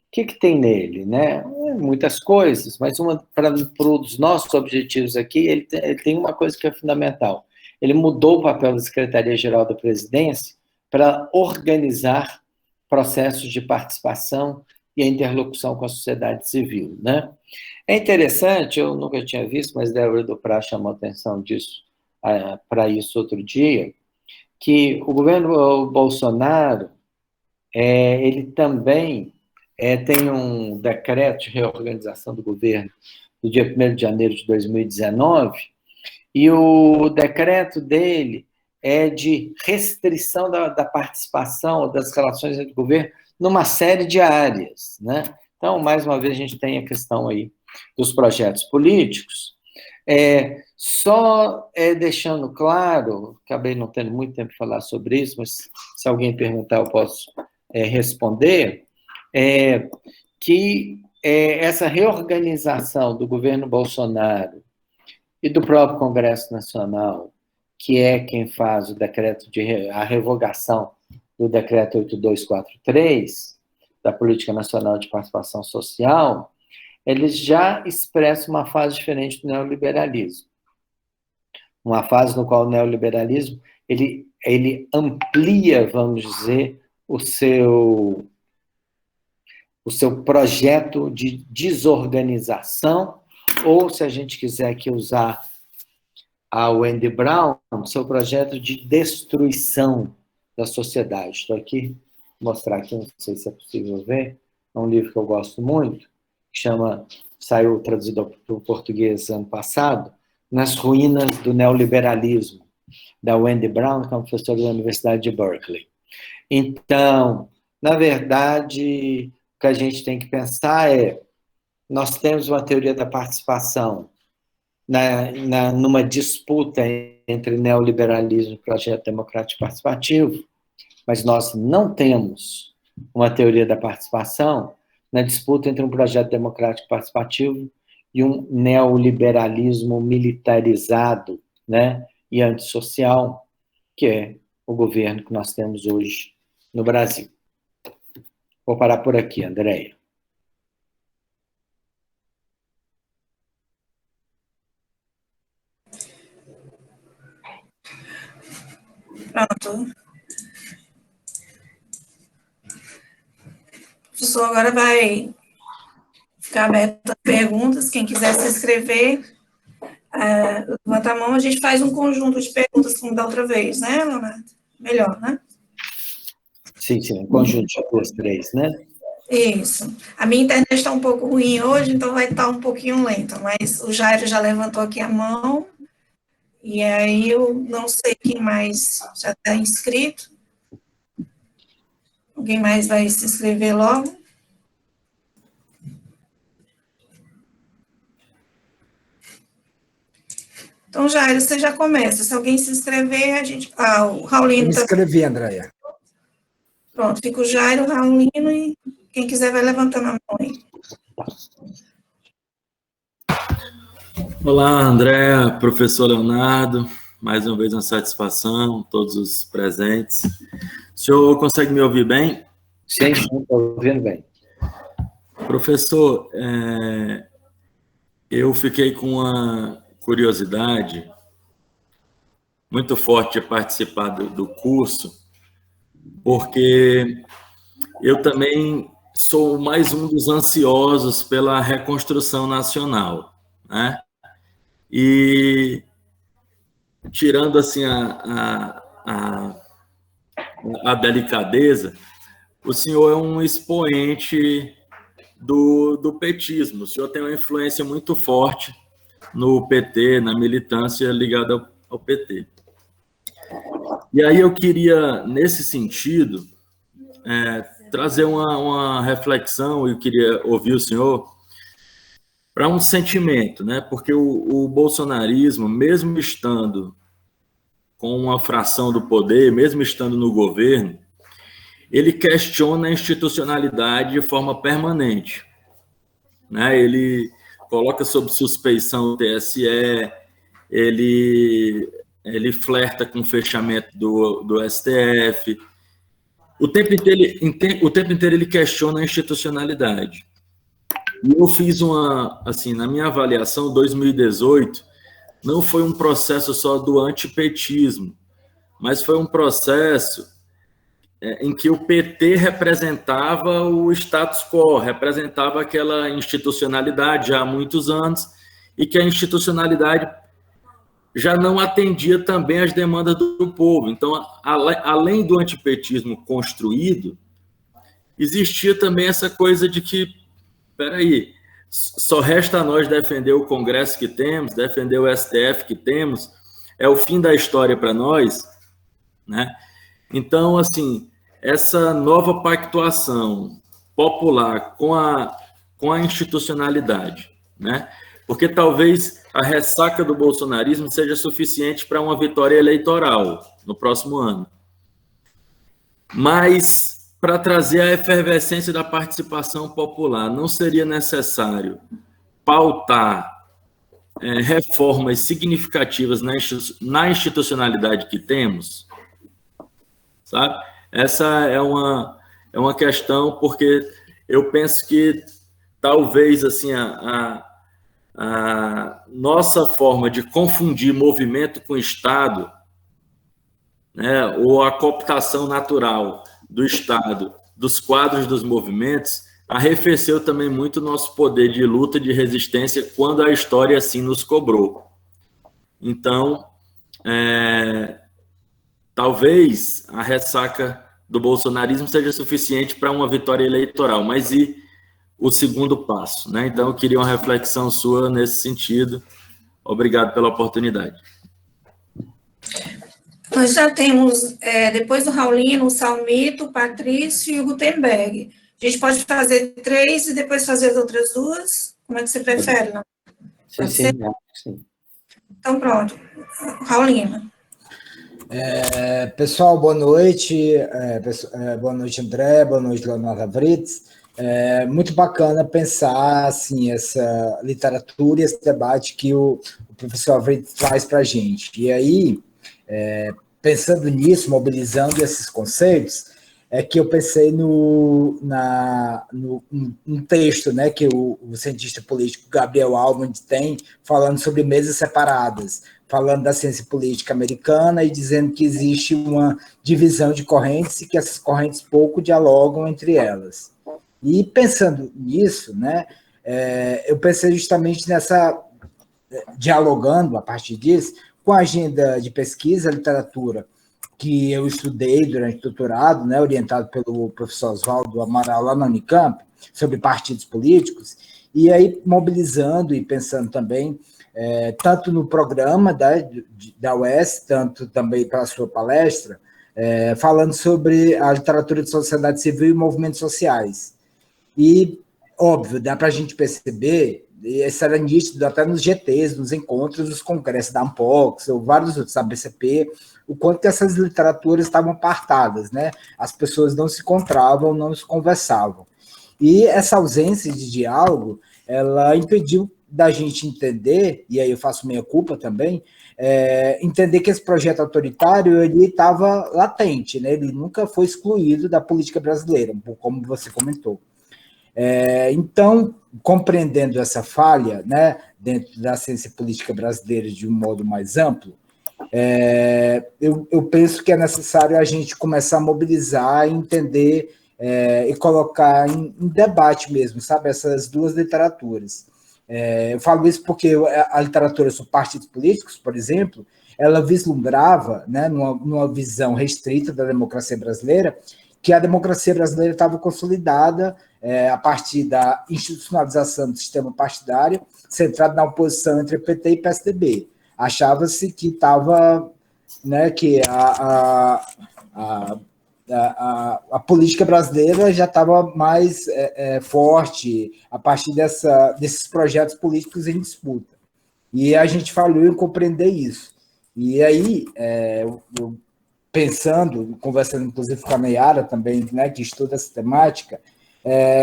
o que tem nele, né? Muitas coisas, mas para os nossos objetivos aqui, ele tem uma coisa que é fundamental. Ele mudou o papel da Secretaria-Geral da Presidência para organizar processos de participação e a interlocução com a sociedade civil, né? É interessante, eu nunca tinha visto, mas Débora Duprá chamou a atenção disso, para isso outro dia, que o governo Bolsonaro, ele também tem um decreto de reorganização do governo do dia 1º de janeiro de 2019, e o decreto dele é de restrição da participação das relações entre o governo numa série de áreas, né? Então, mais uma vez, a gente tem a questão aí dos projetos políticos. Só deixando claro, acabei não tendo muito tempo para falar sobre isso, mas se alguém perguntar, eu posso responder, que essa reorganização do governo Bolsonaro e do próprio Congresso Nacional, que é quem faz o decreto a revogação do decreto 8243, da Política Nacional de Participação Social, eles já expressam uma fase diferente do neoliberalismo. Uma fase no qual o neoliberalismo ele amplia, vamos dizer, o seu projeto de desorganização, ou, se a gente quiser aqui usar a Wendy Brown, seu projeto de destruição da sociedade. Estou aqui mostrar aqui, não sei se é possível ver, é um livro que eu gosto muito, que saiu traduzido para o português ano passado, Nas Ruínas do Neoliberalismo, da Wendy Brown, que é uma professora da Universidade de Berkeley. Então, na verdade, o que a gente tem que pensar é, nós temos uma teoria da participação numa disputa entre neoliberalismo e projeto democrático participativo, mas nós não temos uma teoria da participação na disputa entre um projeto democrático participativo e um neoliberalismo militarizado, né, e antissocial, que é o governo que nós temos hoje no Brasil. Vou parar por aqui, Andréia. Pronto. O professor agora vai ficar aberto a perguntas. Quem quiser se inscrever, levanta a mão, a gente faz um conjunto de perguntas como da outra vez, né, Leonardo? Melhor, né? Sim, um conjunto de 2, 3, né? Isso. A minha internet está um pouco ruim hoje, então vai estar um pouquinho lenta, mas o Jairo já levantou aqui a mão, e aí eu não sei quem mais já está inscrito. Alguém mais vai se inscrever logo? Então, Jairo, você já começa. Se alguém se inscrever, a gente... o Raulino... Eu me inscrevi, Andréia. Pronto, fica o Jairo, o Raulino, e quem quiser vai levantando a mão aí. Olá, André, professor Leonardo, mais uma vez uma satisfação, todos os presentes. O senhor consegue me ouvir bem? Sim, estou ouvindo bem. Professor, eu fiquei com uma curiosidade muito forte de participar do curso, porque eu também sou mais um dos ansiosos pela reconstrução nacional, né? E tirando assim a delicadeza, o senhor é um expoente do petismo. O senhor tem uma influência muito forte no PT, na militância ligada ao PT. E aí eu queria, nesse sentido, trazer uma reflexão, e eu queria ouvir o senhor para um sentimento, né? Porque o bolsonarismo, mesmo estando com uma fração do poder, mesmo estando no governo, ele questiona a institucionalidade de forma permanente, né? Ele coloca sob suspeição o TSE, ele flerta com o fechamento do STF. O tempo inteiro ele questiona a institucionalidade. E eu fiz assim, na minha avaliação, 2018 não foi um processo só do antipetismo, mas foi um processo em que o PT representava o status quo, representava aquela institucionalidade já há muitos anos, e que a institucionalidade já não atendia também às demandas do povo. Então, além do antipetismo construído, existia também essa coisa de que, peraí, só resta a nós defender o Congresso que temos, defender o STF que temos, é o fim da história para nós, né? Então, assim, essa nova pactuação popular com a institucionalidade, né? Porque talvez a ressaca do bolsonarismo seja suficiente para uma vitória eleitoral no próximo ano. Mas, para trazer a efervescência da participação popular, não seria necessário pautar reformas significativas na institucionalidade que temos, sabe? Essa é uma questão, porque eu penso que talvez assim, a nossa forma de confundir movimento com Estado, né, ou a cooptação natural do Estado, dos quadros dos movimentos, arrefeceu também muito o nosso poder de luta, de resistência, quando a história assim nos cobrou. Então, talvez a ressaca do bolsonarismo seja suficiente para uma vitória eleitoral, mas e o segundo passo, né? Então, eu queria uma reflexão sua nesse sentido. Obrigado pela oportunidade. Nós já temos, depois do Raulino, o Salmito, o Patrício e o Gutenberg. A gente pode fazer 3 e depois fazer as outras 2? Como é que você prefere? Não? Sim. Então, pronto. Raulino. Pessoal, boa noite. Boa noite, André. Boa noite, Leonardo Vritz. Muito bacana pensar assim, essa literatura e esse debate que o professor Vritz traz para a gente. E aí, pensando nisso, mobilizando esses conceitos, é que eu pensei num texto, né, que o cientista político Gabriel Almond tem, falando sobre mesas separadas, falando da ciência política americana e dizendo que existe uma divisão de correntes e que essas correntes pouco dialogam entre elas. E pensando nisso, né, eu pensei justamente dialogando a partir disso, com a agenda de pesquisa, literatura, que eu estudei durante o doutorado, né, orientado pelo professor Oswaldo Amaral lá na Unicamp, sobre partidos políticos, e aí mobilizando e pensando também, tanto no programa da UES, tanto também para a sua palestra, falando sobre a literatura de sociedade civil e movimentos sociais. E, óbvio, dá para a gente perceber, e isso era nítido até nos GTs, nos encontros, nos congressos da Ampox, ou vários outros, da BCP, o quanto que essas literaturas estavam apartadas, né? As pessoas não se encontravam, não se conversavam. E essa ausência de diálogo, ela impediu da gente entender, e aí eu faço meia culpa também, entender que esse projeto autoritário ele estava latente, né? Ele nunca foi excluído da política brasileira, como você comentou. Então, compreendendo essa falha, né, dentro da ciência política brasileira de um modo mais amplo, eu penso que é necessário a gente começar a mobilizar, entender e colocar em debate mesmo, sabe, essas duas literaturas. Eu falo isso porque a literatura sobre partidos políticos, por exemplo, ela vislumbrava, né, numa visão restrita da democracia brasileira, que a democracia brasileira estava consolidada a partir da institucionalização do sistema partidário, centrado na oposição entre PT e PSDB. Achava-se que estava, né, que a política brasileira já estava mais forte a partir desses projetos políticos em disputa. E a gente falou em compreender isso. E aí, pensando, conversando inclusive com a Neyara também, né, que estuda essa temática,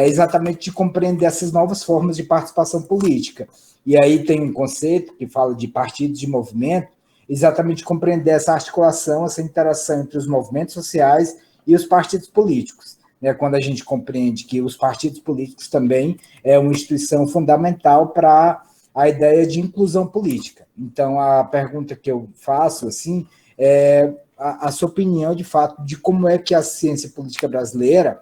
exatamente de compreender essas novas formas de participação política. E aí tem um conceito que fala de partidos de movimento, exatamente compreender essa articulação, essa interação entre os movimentos sociais e os partidos políticos, né, quando a gente compreende que os partidos políticos também é uma instituição fundamental para a ideia de inclusão política. Então, a pergunta que eu faço, assim, é a sua opinião, de fato, de como é que a ciência política brasileira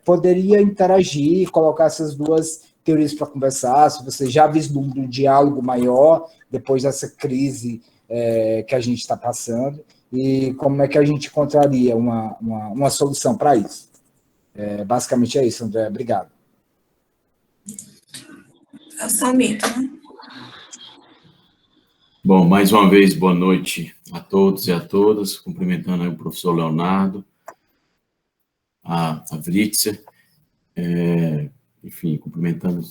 poderia interagir e colocar essas duas teorias para conversar, se você já vislumbra um diálogo maior depois dessa crise que a gente está passando, e como é que a gente encontraria uma solução para isso. Basicamente é isso, André. Obrigado. Salmito, né? Bom, mais uma vez, boa noite a todos e a todas, cumprimentando aí o professor Leonardo, a Vritzer, enfim, cumprimentando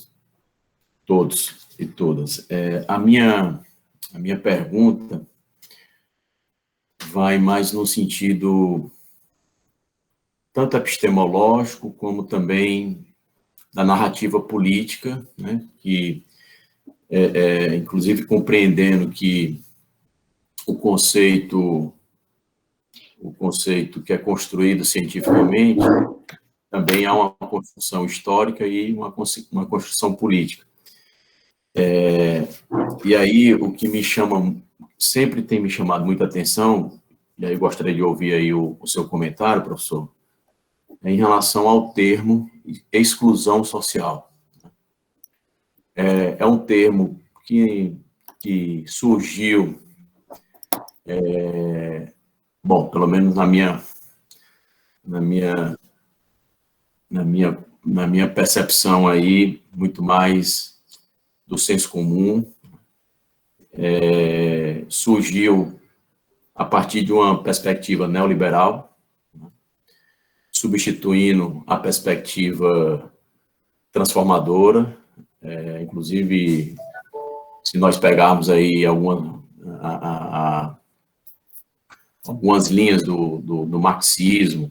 todos e todas. A minha pergunta vai mais no sentido tanto epistemológico como também da narrativa política, né, que inclusive compreendendo que o conceito que é construído cientificamente também há uma construção histórica e uma construção política. E aí, o que sempre tem me chamado muita atenção, e aí eu gostaria de ouvir aí o seu comentário, professor, em relação ao termo exclusão social. É um termo que surgiu, bom, pelo menos na minha na minha percepção aí, muito mais do senso comum, surgiu a partir de uma perspectiva neoliberal, substituindo a perspectiva transformadora, inclusive, se nós pegarmos aí algumas linhas do marxismo,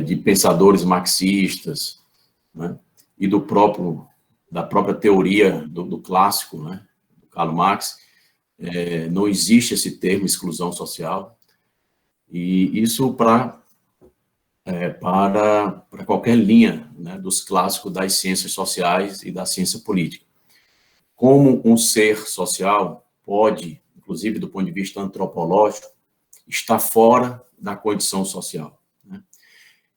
de pensadores marxistas, né, e da própria teoria do clássico, né, do Karl Marx, não existe esse termo exclusão social, e isso para qualquer linha, né, dos clássicos das ciências sociais e da ciência política. Como um ser social pode, inclusive do ponto de vista antropológico, estar fora da condição social, né?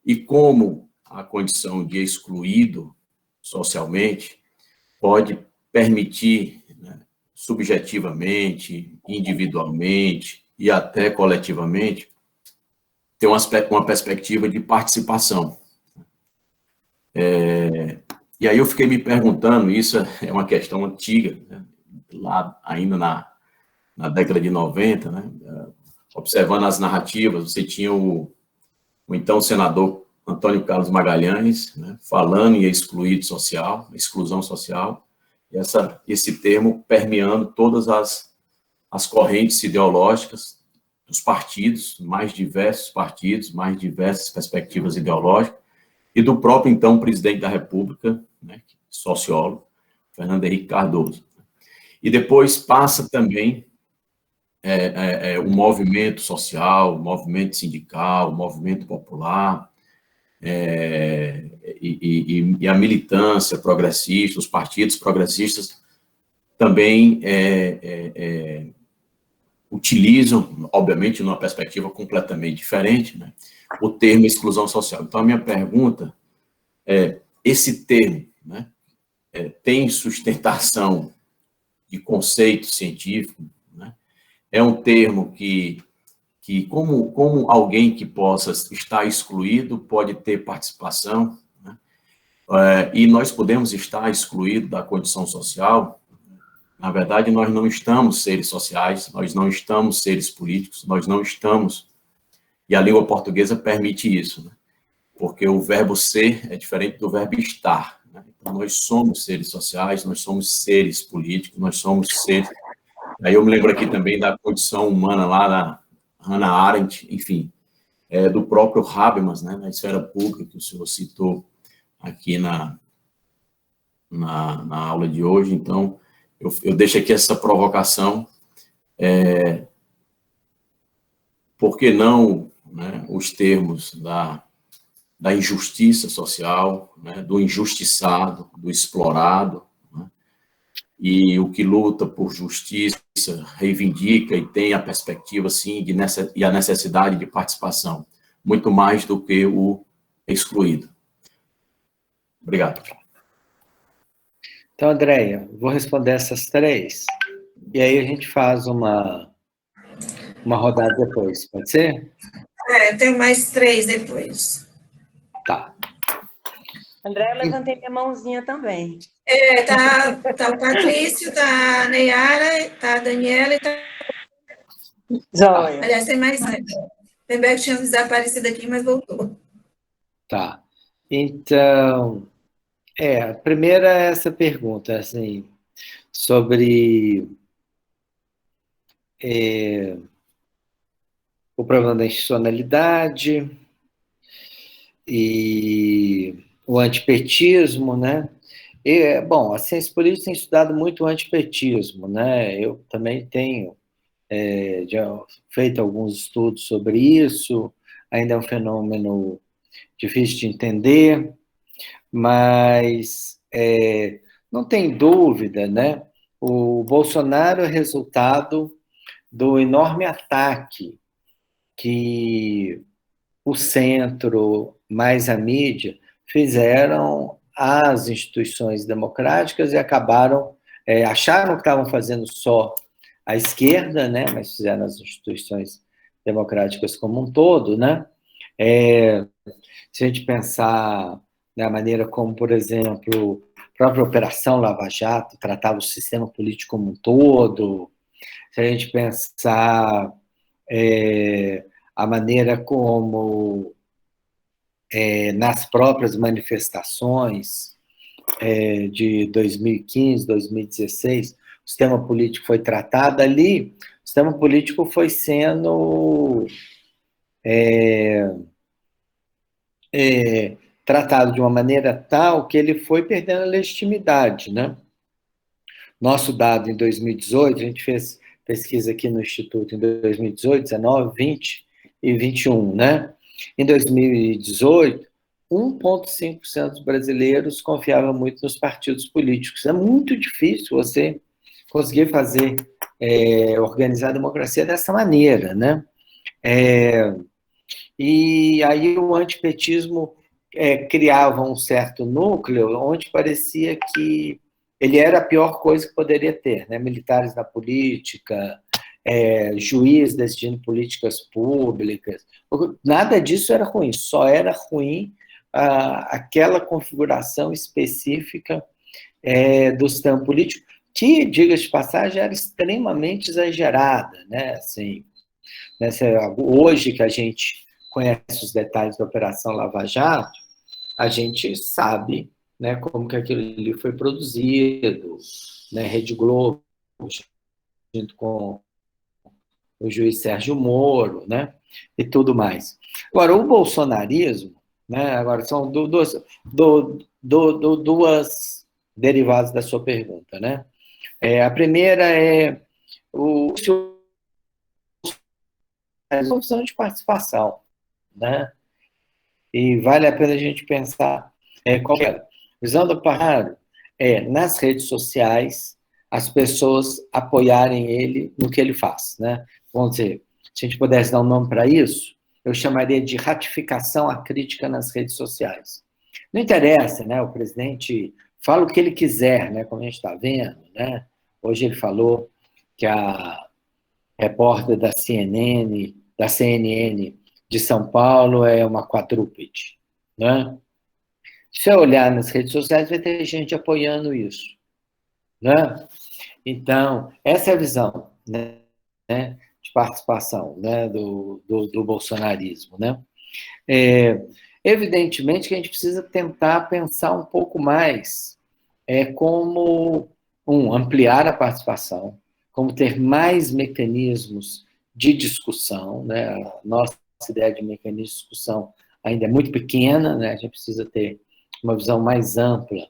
E como a condição de excluído socialmente pode permitir, né, subjetivamente, individualmente e até coletivamente, ter uma perspectiva de participação. E aí eu fiquei me perguntando, isso é uma questão antiga, né, lá ainda na década de 90, né, observando as narrativas, você tinha o então senador Antônio Carlos Magalhães, né, falando em exclusão social, e esse termo permeando todas as correntes ideológicas dos partidos, mais diversos partidos, mais diversas perspectivas ideológicas, e do próprio, então, presidente da República, né, sociólogo, Fernando Henrique Cardoso. E depois passa também o movimento social, o movimento sindical, o movimento popular, e a militância progressista, os partidos progressistas também utilizam, obviamente, numa perspectiva completamente diferente, né, o termo exclusão social. Então, a minha pergunta é, esse termo, né, tem sustentação de conceito científico, né? É um termo que como alguém que possa estar excluído pode ter participação, né? E nós podemos estar excluídos da condição social. Na verdade, nós não estamos seres sociais, nós não estamos seres políticos, nós não estamos, e a língua portuguesa permite isso, né? Porque o verbo ser é diferente do verbo estar, né? Então, nós somos seres sociais, nós somos seres políticos, nós somos seres... Aí eu me lembro aqui também da condição humana lá da Hannah Arendt, enfim, do próprio Habermas, né, na esfera pública, que o senhor citou aqui na aula de hoje. Então, eu deixo aqui essa provocação, por que não, né, os termos da injustiça social, né, do injustiçado, do explorado, né, e o que luta por justiça reivindica e tem a perspectiva, sim, e a necessidade de participação, muito mais do que o excluído. Obrigado. Então, Andréia, vou responder essas três, e aí a gente faz uma rodada depois, pode ser? Eu tenho mais três depois. Tá. André, eu levantei minha mãozinha também. Tá o Patrício, tá a Neyara, tá a Daniela e tá... Joia. Aliás, tem mais um. Lembrei que tinha desaparecido aqui, mas voltou. Tá. Então, a primeira é essa pergunta, assim, sobre o problema da institucionalidade e o antipetismo, né? Bom, a ciência política tem estudado muito o antipetismo, né? Eu também tenho já feito alguns estudos sobre isso, ainda é um fenômeno difícil de entender, mas não tem dúvida, né? O Bolsonaro é resultado do enorme ataque que o centro, mais a mídia, fizeram às instituições democráticas e acabaram, acharam que estavam fazendo só a esquerda, né? Mas fizeram as instituições democráticas como um todo, né? Se a gente pensar na maneira como, por exemplo, a própria Operação Lava Jato tratava o sistema político como um todo, se a gente pensar a maneira como, nas próprias manifestações de 2015, 2016, o sistema político foi tratado ali, o sistema político foi sendo tratado de uma maneira tal que ele foi perdendo a legitimidade, né? Nosso dado em 2018, a gente fez pesquisa aqui no Instituto em 2018, 19, 20 e 21, né? Em 2018, 1,5% dos brasileiros confiavam muito nos partidos políticos. É muito difícil você conseguir fazer, organizar a democracia dessa maneira, né? E aí o antipetismo criava um certo núcleo onde parecia que ele era a pior coisa que poderia ter, né? Militares na política, juiz decidindo políticas públicas. Nada disso era ruim, só era ruim aquela configuração específica do sistema político, que, diga-se de passagem, era extremamente exagerada, né? Assim, hoje que a gente conhece os detalhes da Operação Lava Jato, a gente sabe, né, como que aquilo ali foi produzido, né, Rede Globo, junto com o juiz Sérgio Moro, né, e tudo mais. Agora, o bolsonarismo, né, agora são duas derivadas da sua pergunta, né? A primeira é a opção de participação, né? E vale a pena a gente pensar qual é a visão do Parraro, nas redes sociais, as pessoas apoiarem ele no que ele faz, né? Vamos dizer, se a gente pudesse dar um nome para isso, eu chamaria de ratificação à crítica nas redes sociais. Não interessa, né? O presidente fala o que ele quiser, né? Como a gente está vendo, né? Hoje ele falou que a repórter da CNN de São Paulo é uma quadrúpede, né? Se eu olhar nas redes sociais, vai ter gente apoiando isso, né? Então, essa é a visão, né, de participação, né, do bolsonarismo, né? Evidentemente que a gente precisa tentar pensar um pouco mais como, ampliar a participação, como ter mais mecanismos de discussão, né? A nossa ideia de mecanismo de discussão ainda é muito pequena, né? A gente precisa ter uma visão mais ampla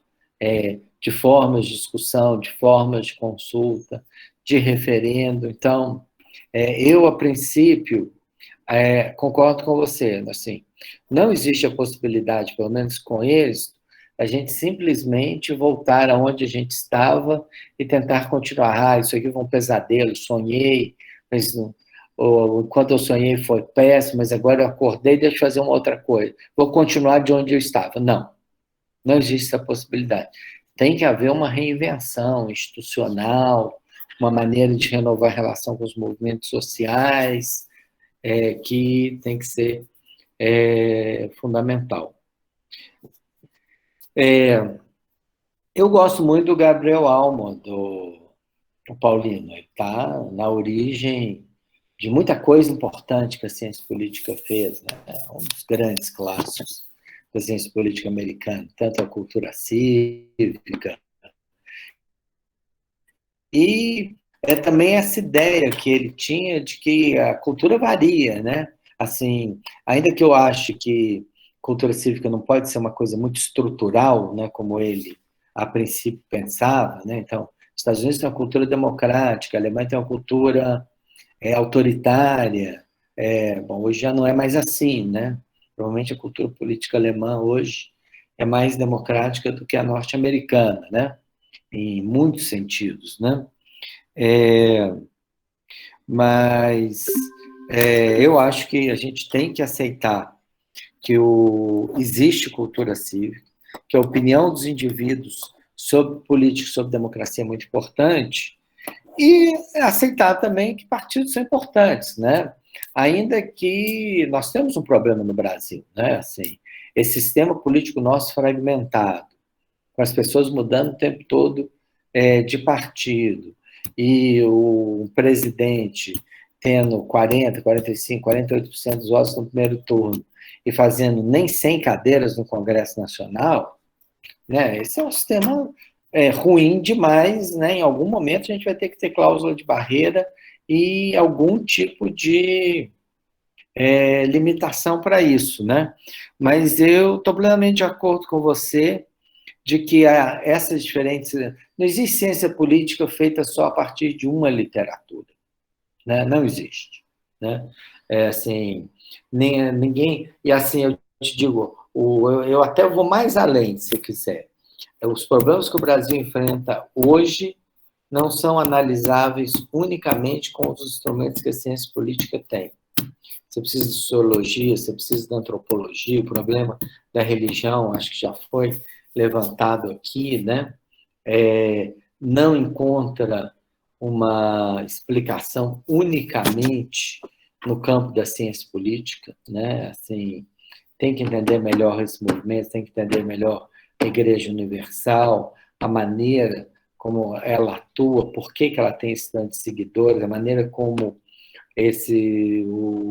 de formas de discussão, de formas de consulta, de referendo. Então, eu, a princípio, concordo com você, assim, não existe a possibilidade, pelo menos com eles, a gente simplesmente voltar aonde a gente estava e tentar continuar. Isso aqui foi um pesadelo, sonhei, mas enquanto eu sonhei foi péssimo, mas agora eu acordei, deixa eu fazer uma outra coisa. Vou continuar de onde eu estava. Não, não existe essa possibilidade. Tem que haver uma reinvenção institucional, uma maneira de renovar a relação com os movimentos sociais, que tem que ser fundamental. Eu gosto muito do Gabriel Alma, do Paulino. Ele está na origem de muita coisa importante que a ciência política fez, né? Um dos grandes clássicos da ciência política americana, tanto a cultura cívica. E também essa ideia que ele tinha de que a cultura varia, né? Assim, ainda que eu ache que cultura cívica não pode ser uma coisa muito estrutural, né, como ele, a princípio, pensava, né? Então, os Estados Unidos têm uma cultura democrática, a Alemanha tem uma cultura autoritária. Bom, hoje já não é mais assim, né? Provavelmente a cultura política alemã hoje é mais democrática do que a norte-americana, né? Em muitos sentidos, né? Mas eu acho que a gente tem que aceitar que existe cultura cívica, que a opinião dos indivíduos sobre política, sobre democracia é muito importante, e aceitar também que partidos são importantes, né? Ainda que nós temos um problema no Brasil, né? Assim, esse sistema político nosso fragmentado, com as pessoas mudando o tempo todo de partido, e o presidente tendo 40%, 45%, 48% dos votos no primeiro turno, e fazendo nem 100 cadeiras no Congresso Nacional, né? Esse é um sistema ruim demais, né? Em algum momento a gente vai ter que ter cláusula de barreira e algum tipo de limitação para isso, né? Mas eu estou plenamente de acordo com você de que essas diferentes... Não existe ciência política feita só a partir de uma literatura, né? Não existe, né? Assim, ninguém... E assim, eu te digo, eu até vou mais além, se quiser. Os problemas que o Brasil enfrenta hoje não são analisáveis unicamente com os instrumentos que a ciência política tem. Você precisa de sociologia, você precisa de antropologia, o problema da religião, acho que já foi levantado aqui, né? Não encontra uma explicação unicamente no campo da ciência política, né? Assim, tem que entender melhor esse movimento, tem que entender melhor a Igreja Universal, a maneira como ela atua, por que ela tem esse tanto de seguidores, a maneira como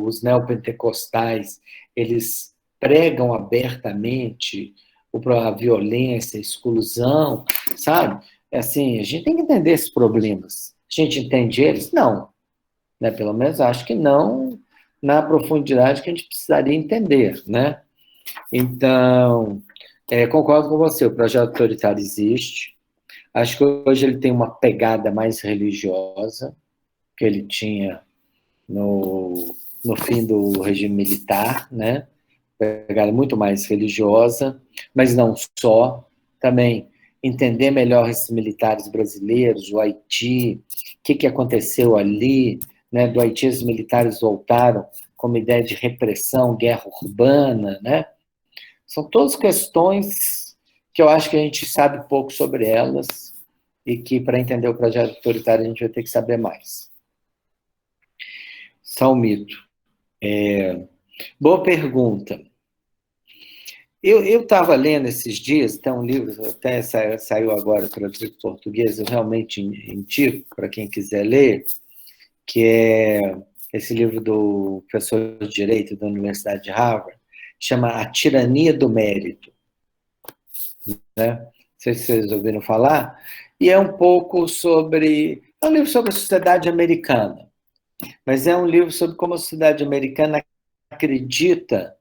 os neopentecostais, eles pregam abertamente a violência, a exclusão, sabe? Assim, a gente tem que entender esses problemas. A gente entende eles? Não. Né? Pelo menos acho que não na profundidade que a gente precisaria entender, né? Então, concordo com você, o projeto autoritário existe. Acho que hoje ele tem uma pegada mais religiosa que ele tinha no fim do regime militar, né? Pegada muito mais religiosa, mas não só. Também entender melhor esses militares brasileiros, o Haiti, o que aconteceu ali, né? Do Haiti, os militares voltaram com uma ideia de repressão, guerra urbana, né? São todas questões que eu acho que a gente sabe pouco sobre elas e que, para entender o projeto autoritário, a gente vai ter que saber mais. Só um mito. Boa pergunta. Eu estava lendo esses dias, tem um livro, até saiu agora traduzido para português, eu realmente indico para quem quiser ler, que é esse livro do professor de Direito da Universidade de Harvard, chama A Tirania do Mérito. Né? Não sei se vocês ouviram falar. E é um pouco sobre... É um livro sobre a sociedade americana, mas é um livro sobre como a sociedade americana acredita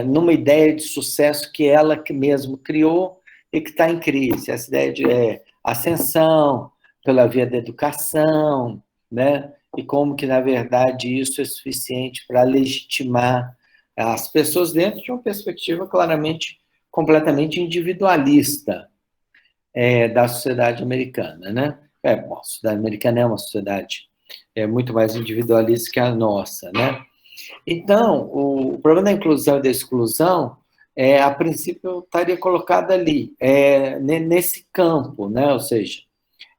numa ideia de sucesso que ela mesmo criou e que está em crise. Essa ideia de ascensão pela via da educação, né? E como que, na verdade, isso é suficiente para legitimar as pessoas dentro de uma perspectiva claramente, completamente individualista da sociedade americana, né? Bom, a sociedade americana é uma sociedade muito mais individualista que a nossa, né? Então, o problema da inclusão e da exclusão, a princípio, eu estaria colocado ali, nesse campo, né? Ou seja,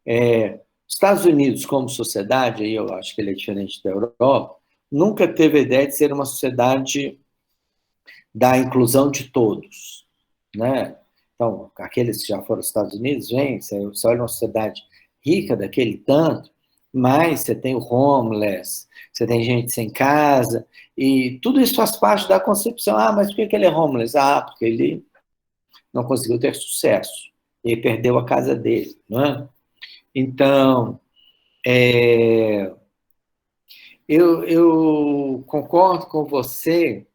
os Estados Unidos, como sociedade, aí eu acho que ele é diferente da Europa, nunca teve a ideia de ser uma sociedade da inclusão de todos, né? Então, aqueles que já foram aos Estados Unidos, você olha uma sociedade rica daquele tanto, mas você tem o homeless, você tem gente sem casa, e tudo isso faz parte da concepção. Mas por que ele é homeless? Porque ele não conseguiu ter sucesso, ele perdeu a casa dele, não é? Então, eu concordo com você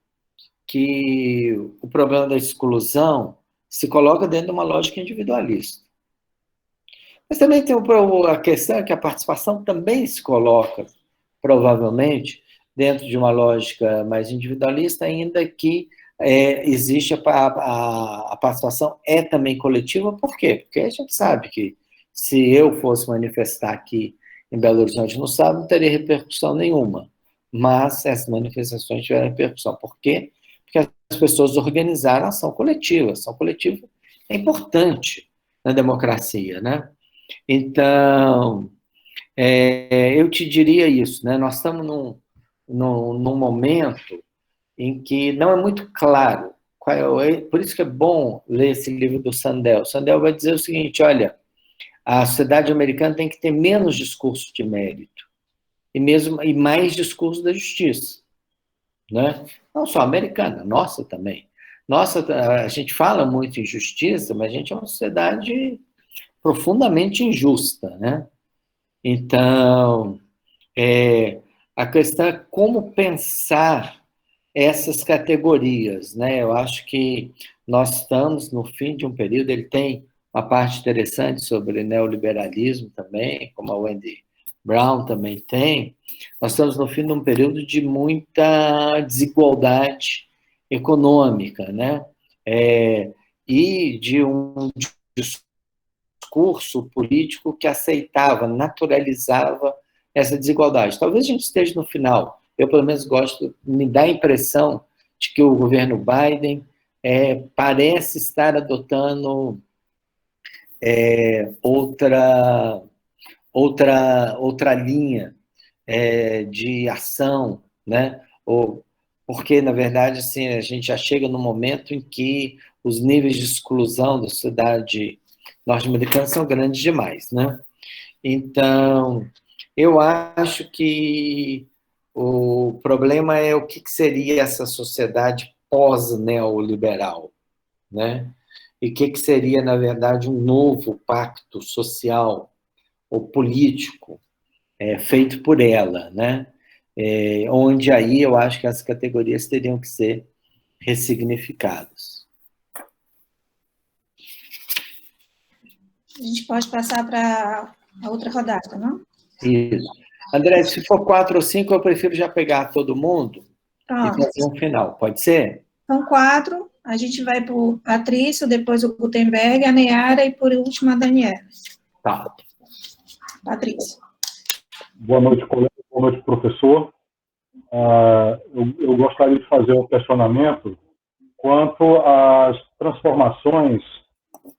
que o problema da exclusão se coloca dentro de uma lógica individualista. Mas também tem a questão que a participação também se coloca, provavelmente, dentro de uma lógica mais individualista, ainda que existe a participação também coletiva. Por quê? Porque a gente sabe que se eu fosse manifestar aqui em Belo Horizonte no sábado, não teria repercussão nenhuma. Mas essas manifestações tiveram repercussão. Por quê? Porque as pessoas organizaram a ação coletiva. A ação coletiva é importante na democracia, né? Então, eu te diria isso, né? Nós estamos num momento em que não é muito claro. Por isso que é bom ler esse livro do Sandel. O Sandel vai dizer o seguinte, olha, a sociedade americana tem que ter menos discurso de mérito e mais discurso da justiça, né? Não só americana, nossa também. Nossa, a gente fala muito em justiça, mas a gente é uma sociedade profundamente injusta, né? Então, a questão é como pensar essas categorias, né? Eu acho que nós estamos no fim de um período, ele tem uma parte interessante sobre neoliberalismo também, como a Wendy Brown também tem. Nós estamos no fim de um período de muita desigualdade econômica, né? E de um discurso político que aceitava, naturalizava essa desigualdade. Talvez a gente esteja no final. Eu, pelo menos, me dá a impressão de que o governo Biden parece estar adotando outra linha de ação, né? Porque, na verdade, assim, a gente já chega no momento em que os níveis de exclusão da sociedade norte-americana são grandes demais, né? Então, eu acho que o problema é o que seria essa sociedade pós-neoliberal, né? E o que seria, na verdade, um novo pacto social ou político feito por ela, né? Onde aí eu acho que as categorias teriam que ser ressignificadas. A gente pode passar para a outra rodada, não? Isso. André, se for 4 ou 5, eu prefiro já pegar todo mundo e fazer um final. Pode ser? São 4. A gente vai para o Patrício, depois o Gutenberg, a Neara e, por último, a Daniela. Tá. Patrício. Boa noite, colega. Boa noite, professor. Eu gostaria de fazer um questionamento quanto às transformações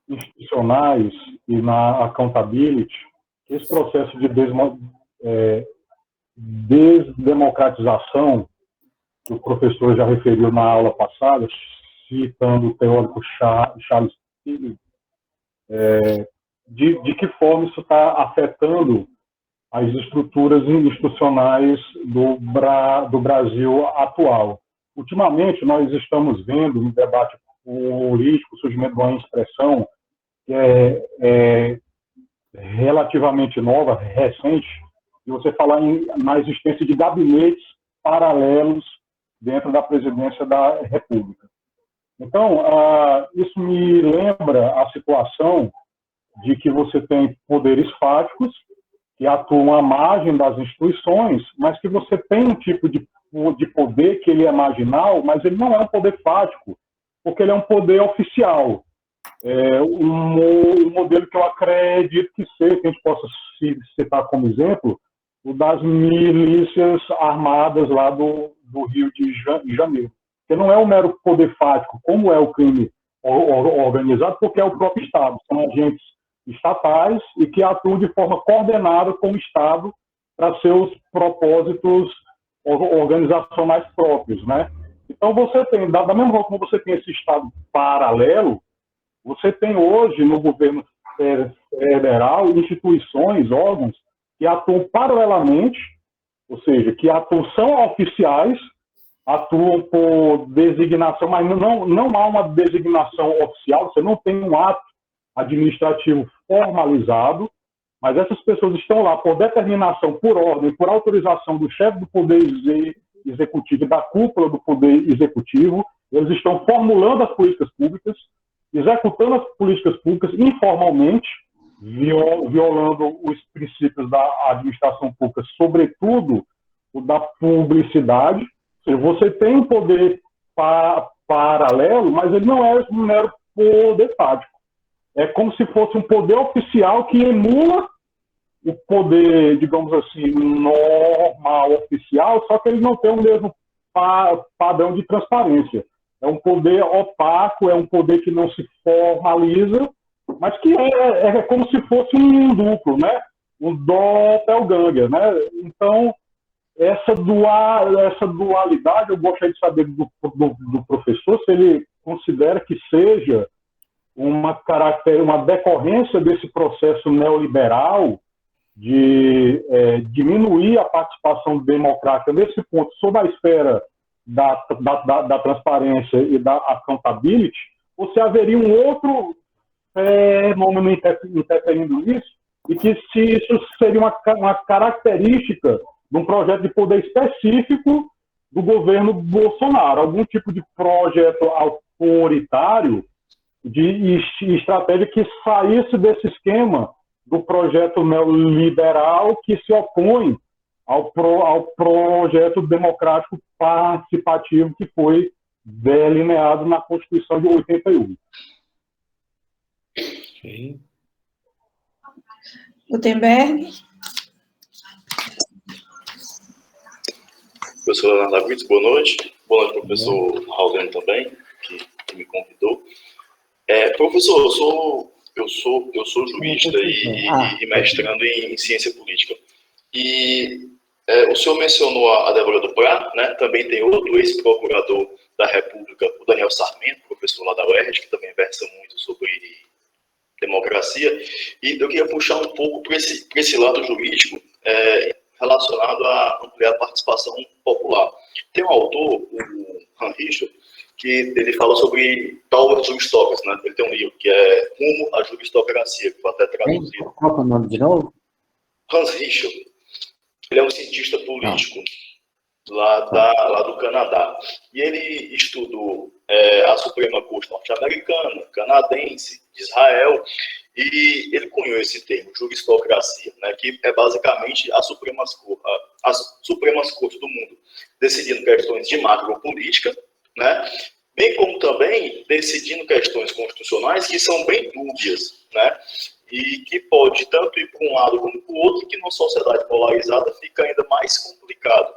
institucionais e na accountability, esse processo de desdemocratização que o professor já referiu na aula passada, citando o teórico Charles Tilly, de que forma isso está afetando as estruturas institucionais do Brasil atual. Ultimamente, nós estamos vendo no debate político o surgimento de uma expressão que é relativamente nova, recente, e você falar na existência de gabinetes paralelos dentro da presidência da República. Então, isso me lembra a situação de que você tem poderes fáticos que atuam à margem das instituições, mas que você tem um tipo de poder que ele é marginal, mas ele não é um poder fático, porque ele é um poder oficial. Um modelo que eu acredito que seja, que a gente possa citar como exemplo, o das milícias armadas lá do Rio de Janeiro. Que não é um mero poder fático, como é o crime organizado, porque é o próprio Estado. São agentes estatais e que atuam de forma coordenada com o Estado para seus propósitos organizacionais próprios, né? Então, você tem, da mesma forma como você tem esse Estado paralelo, você tem hoje no governo federal instituições, órgãos que atuam paralelamente, ou seja, que são oficiais, atuam por designação, mas não há uma designação oficial, você não tem um ato administrativo formalizado, mas essas pessoas estão lá por determinação, por ordem, por autorização do chefe do Poder Executivo e da cúpula do Poder Executivo. Eles estão formulando as políticas públicas, executando as políticas públicas informalmente, violando os princípios da administração pública, sobretudo o da publicidade. Ou seja, você tem um poder paralelo, mas ele não é um mero poder fático. É como se fosse um poder oficial que emula o poder, digamos assim, normal, oficial, só que ele não tem o mesmo padrão de transparência. É um poder opaco, é um poder que não se formaliza, mas que é como se fosse um duplo, né? Um doppelganger, né? Então, essa dualidade, eu gostaria de saber do professor se ele considera que seja uma decorrência desse processo neoliberal de diminuir a participação democrática nesse ponto, sob a esfera da transparência e da accountability, ou se haveria um outro fenômeno interferindo nisso, e que se isso seria uma característica de um projeto de poder específico do governo Bolsonaro, algum tipo de projeto autoritário de estratégia que saísse desse esquema do projeto neoliberal que se opõe ao projeto democrático participativo que foi delineado na Constituição de 81. Okay. Gutenberg. Professor Leonardo Aguitos, boa noite. Boa noite, professor Raulino também, que me convidou. Professor, eu sou jurista e mestrando em ciência política. E o senhor mencionou a Débora Duprá, né? Também tem outro ex-procurador da República, o Daniel Sarmento, professor lá da UERJ, que também versa muito sobre democracia. E eu queria puxar um pouco para esse lado jurídico relacionado a ampliar a participação popular. Tem um autor, o Han Richard, que ele fala sobre Towards Juristocracy, né? Ele tem um livro que é Rumo à Juristocracia, que foi até traduzido. Qual é o nome de novo? Hans Richard. Ele é um cientista político lá do Canadá. E ele estudou a Suprema Corte norte-americana, canadense, de Israel, e ele cunhou esse termo, juristocracia, né, que é basicamente as Supremas Cortes do mundo, decidindo questões de macropolítica, né, bem como também decidindo questões constitucionais que são bem dúbias, né, e que pode tanto ir para um lado como para o outro, que numa sociedade polarizada fica ainda mais complicado.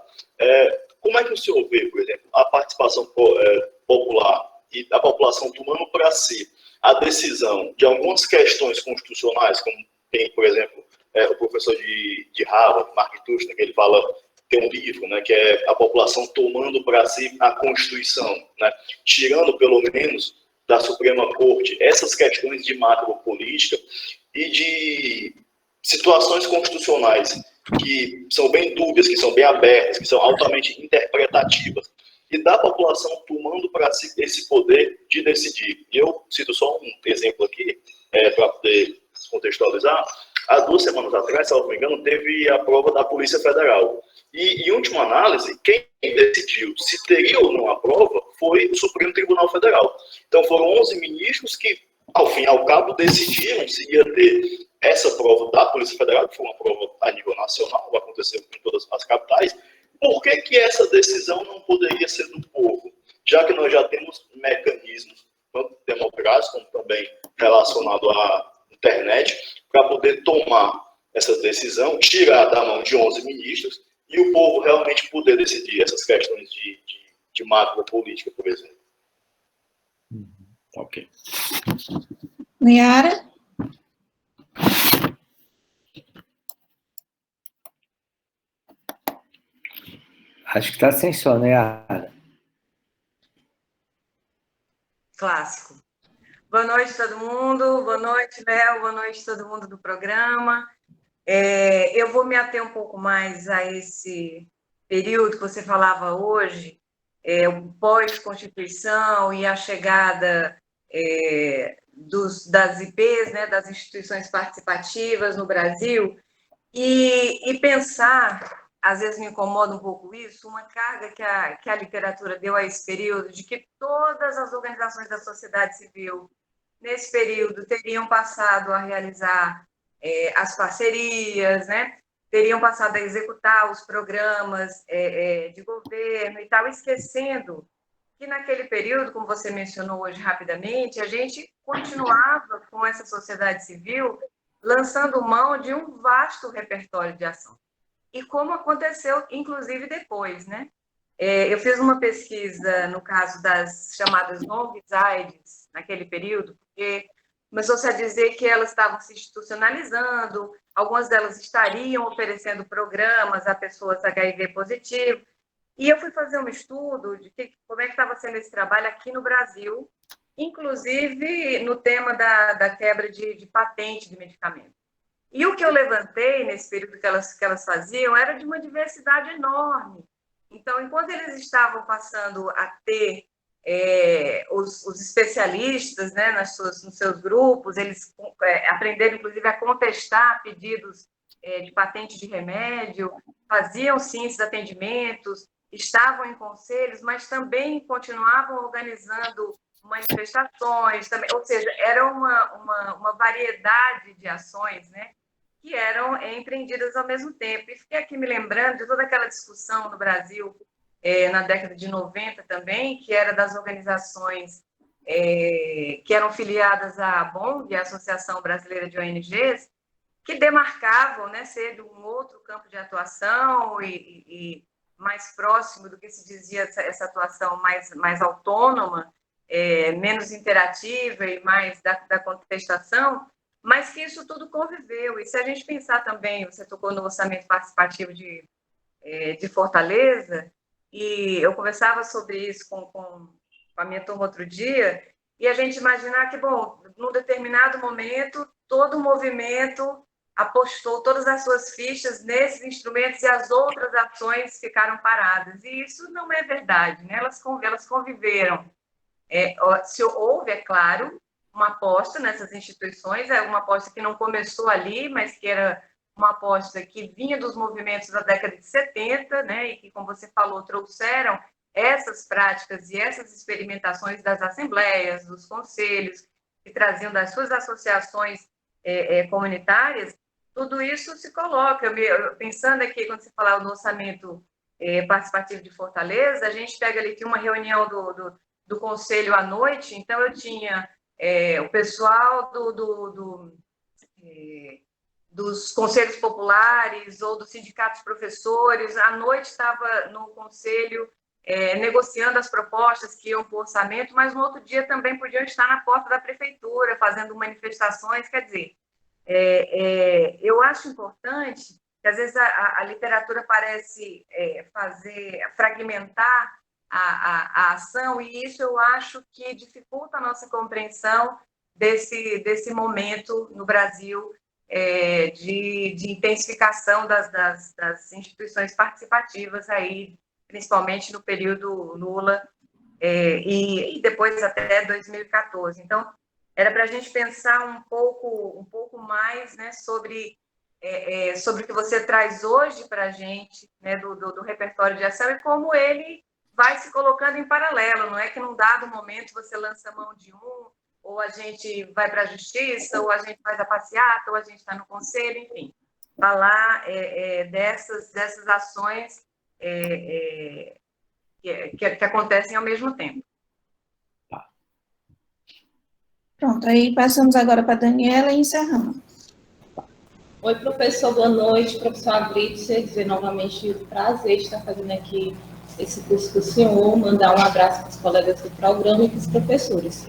Como é que o senhor vê, por exemplo, a participação popular e a população tomando para si a decisão de algumas questões constitucionais, como tem, por exemplo, o professor de Harvard, Mark Tushner, que ele fala, tem um livro, né, que é a população tomando para si a Constituição, né, tirando pelo menos da Suprema Corte essas questões de macropolítica e de situações constitucionais que são bem dúbias, que são bem abertas, que são altamente interpretativas, e da população tomando para si esse poder de decidir. Eu cito só um exemplo aqui, para poder contextualizar. Há 2 semanas atrás, se eu não me engano, teve a prova da Polícia Federal. E, em última análise, quem decidiu se teria ou não a prova foi o Supremo Tribunal Federal. Então, foram 11 ministros que, ao fim e ao cabo, decidiram se ia ter essa prova da Polícia Federal, que foi uma prova a nível nacional, aconteceu em todas as capitais. Por que essa decisão não poderia ser do povo? Já que nós já temos mecanismos, tanto democráticos, como também relacionados à internet, para poder tomar essa decisão, tirar da mão de 11 ministros e o povo realmente poder decidir essas questões de macropolítica, por exemplo. Ok. Niara? Acho que está sem som, né, Ara? Clássico. Boa noite, todo mundo. Boa noite, Léo. Boa noite, todo mundo do programa. Eu vou me ater um pouco mais a esse período que você falava hoje, o pós-Constituição e a chegada das IPs, né, das instituições participativas no Brasil, e pensar, às vezes me incomoda um pouco isso, uma carga que a literatura deu a esse período, de que todas as organizações da sociedade civil, nesse período, teriam passado a realizar as parcerias, né? Teriam passado a executar os programas de governo e tal, esquecendo que naquele período, como você mencionou hoje rapidamente, a gente continuava com essa sociedade civil lançando mão de um vasto repertório de ação. E como aconteceu, inclusive, depois, né? Eu fiz uma pesquisa no caso das chamadas long-sides, naquele período, porque começou-se a dizer que elas estavam se institucionalizando, algumas delas estariam oferecendo programas a pessoas HIV positivo. E eu fui fazer um estudo de como é que estava sendo esse trabalho aqui no Brasil, inclusive no tema da quebra de patente de medicamento. E o que eu levantei nesse período que elas faziam era de uma diversidade enorme. Então, enquanto eles estavam passando a ter os especialistas, né, nos seus grupos, eles aprenderam, inclusive, a contestar pedidos de patente de remédio, faziam, sim, esses atendimentos, estavam em conselhos, mas também continuavam organizando manifestações, também, ou seja, era uma variedade de ações, né, que eram empreendidas ao mesmo tempo. E fiquei aqui me lembrando de toda aquela discussão no Brasil, na década de 90 também, que era das organizações que eram filiadas à ABONG, a Associação Brasileira de ONGs, que demarcavam, né, ser de um outro campo de atuação e mais próximo do que se dizia essa atuação mais autônoma, menos interativa e mais da contestação, mas que isso tudo conviveu. E se a gente pensar também, você tocou no orçamento participativo de Fortaleza, e eu conversava sobre isso com a minha turma outro dia, e a gente imaginar que, bom, num determinado momento, todo o movimento apostou todas as suas fichas nesses instrumentos e as outras ações ficaram paradas. E isso não é verdade, né? Elas conviveram. Se houve, é claro, uma aposta nessas instituições, uma aposta que não começou ali, mas que era uma aposta que vinha dos movimentos da década de 70, né, e que, como você falou, trouxeram essas práticas e essas experimentações das assembleias, dos conselhos, que traziam das suas associações comunitárias. Tudo isso se coloca. Pensando aqui, quando você falava do orçamento participativo de Fortaleza, a gente pega ali, tinha uma reunião do conselho à noite, então eu tinha o pessoal dos conselhos populares ou dos sindicatos professores, à noite estava no conselho negociando as propostas que iam para o orçamento, mas no outro dia também podiam estar na porta da prefeitura, fazendo manifestações. Quer dizer, eu acho importante que, às vezes, a literatura parece fragmentar a ação, e isso eu acho que dificulta a nossa compreensão desse momento no Brasil de intensificação das instituições participativas, aí, principalmente no período Lula e depois até 2014. Então, era para a gente pensar um pouco mais, né, sobre o que você traz hoje para a gente, né, do repertório de ação, e como ele vai se colocando em paralelo. Não é que num dado momento você lança a mão de ou a gente vai para a justiça, ou a gente faz a passeata, ou a gente está no conselho, enfim. Falar dessas ações que acontecem ao mesmo tempo. Pronto, aí passamos agora para a Daniela e encerramos. Oi, professor, boa noite. Professor Agrícia, dizer novamente o prazer de estar fazendo aqui esse curso com o senhor, mandar um abraço para os colegas do programa e para os professores.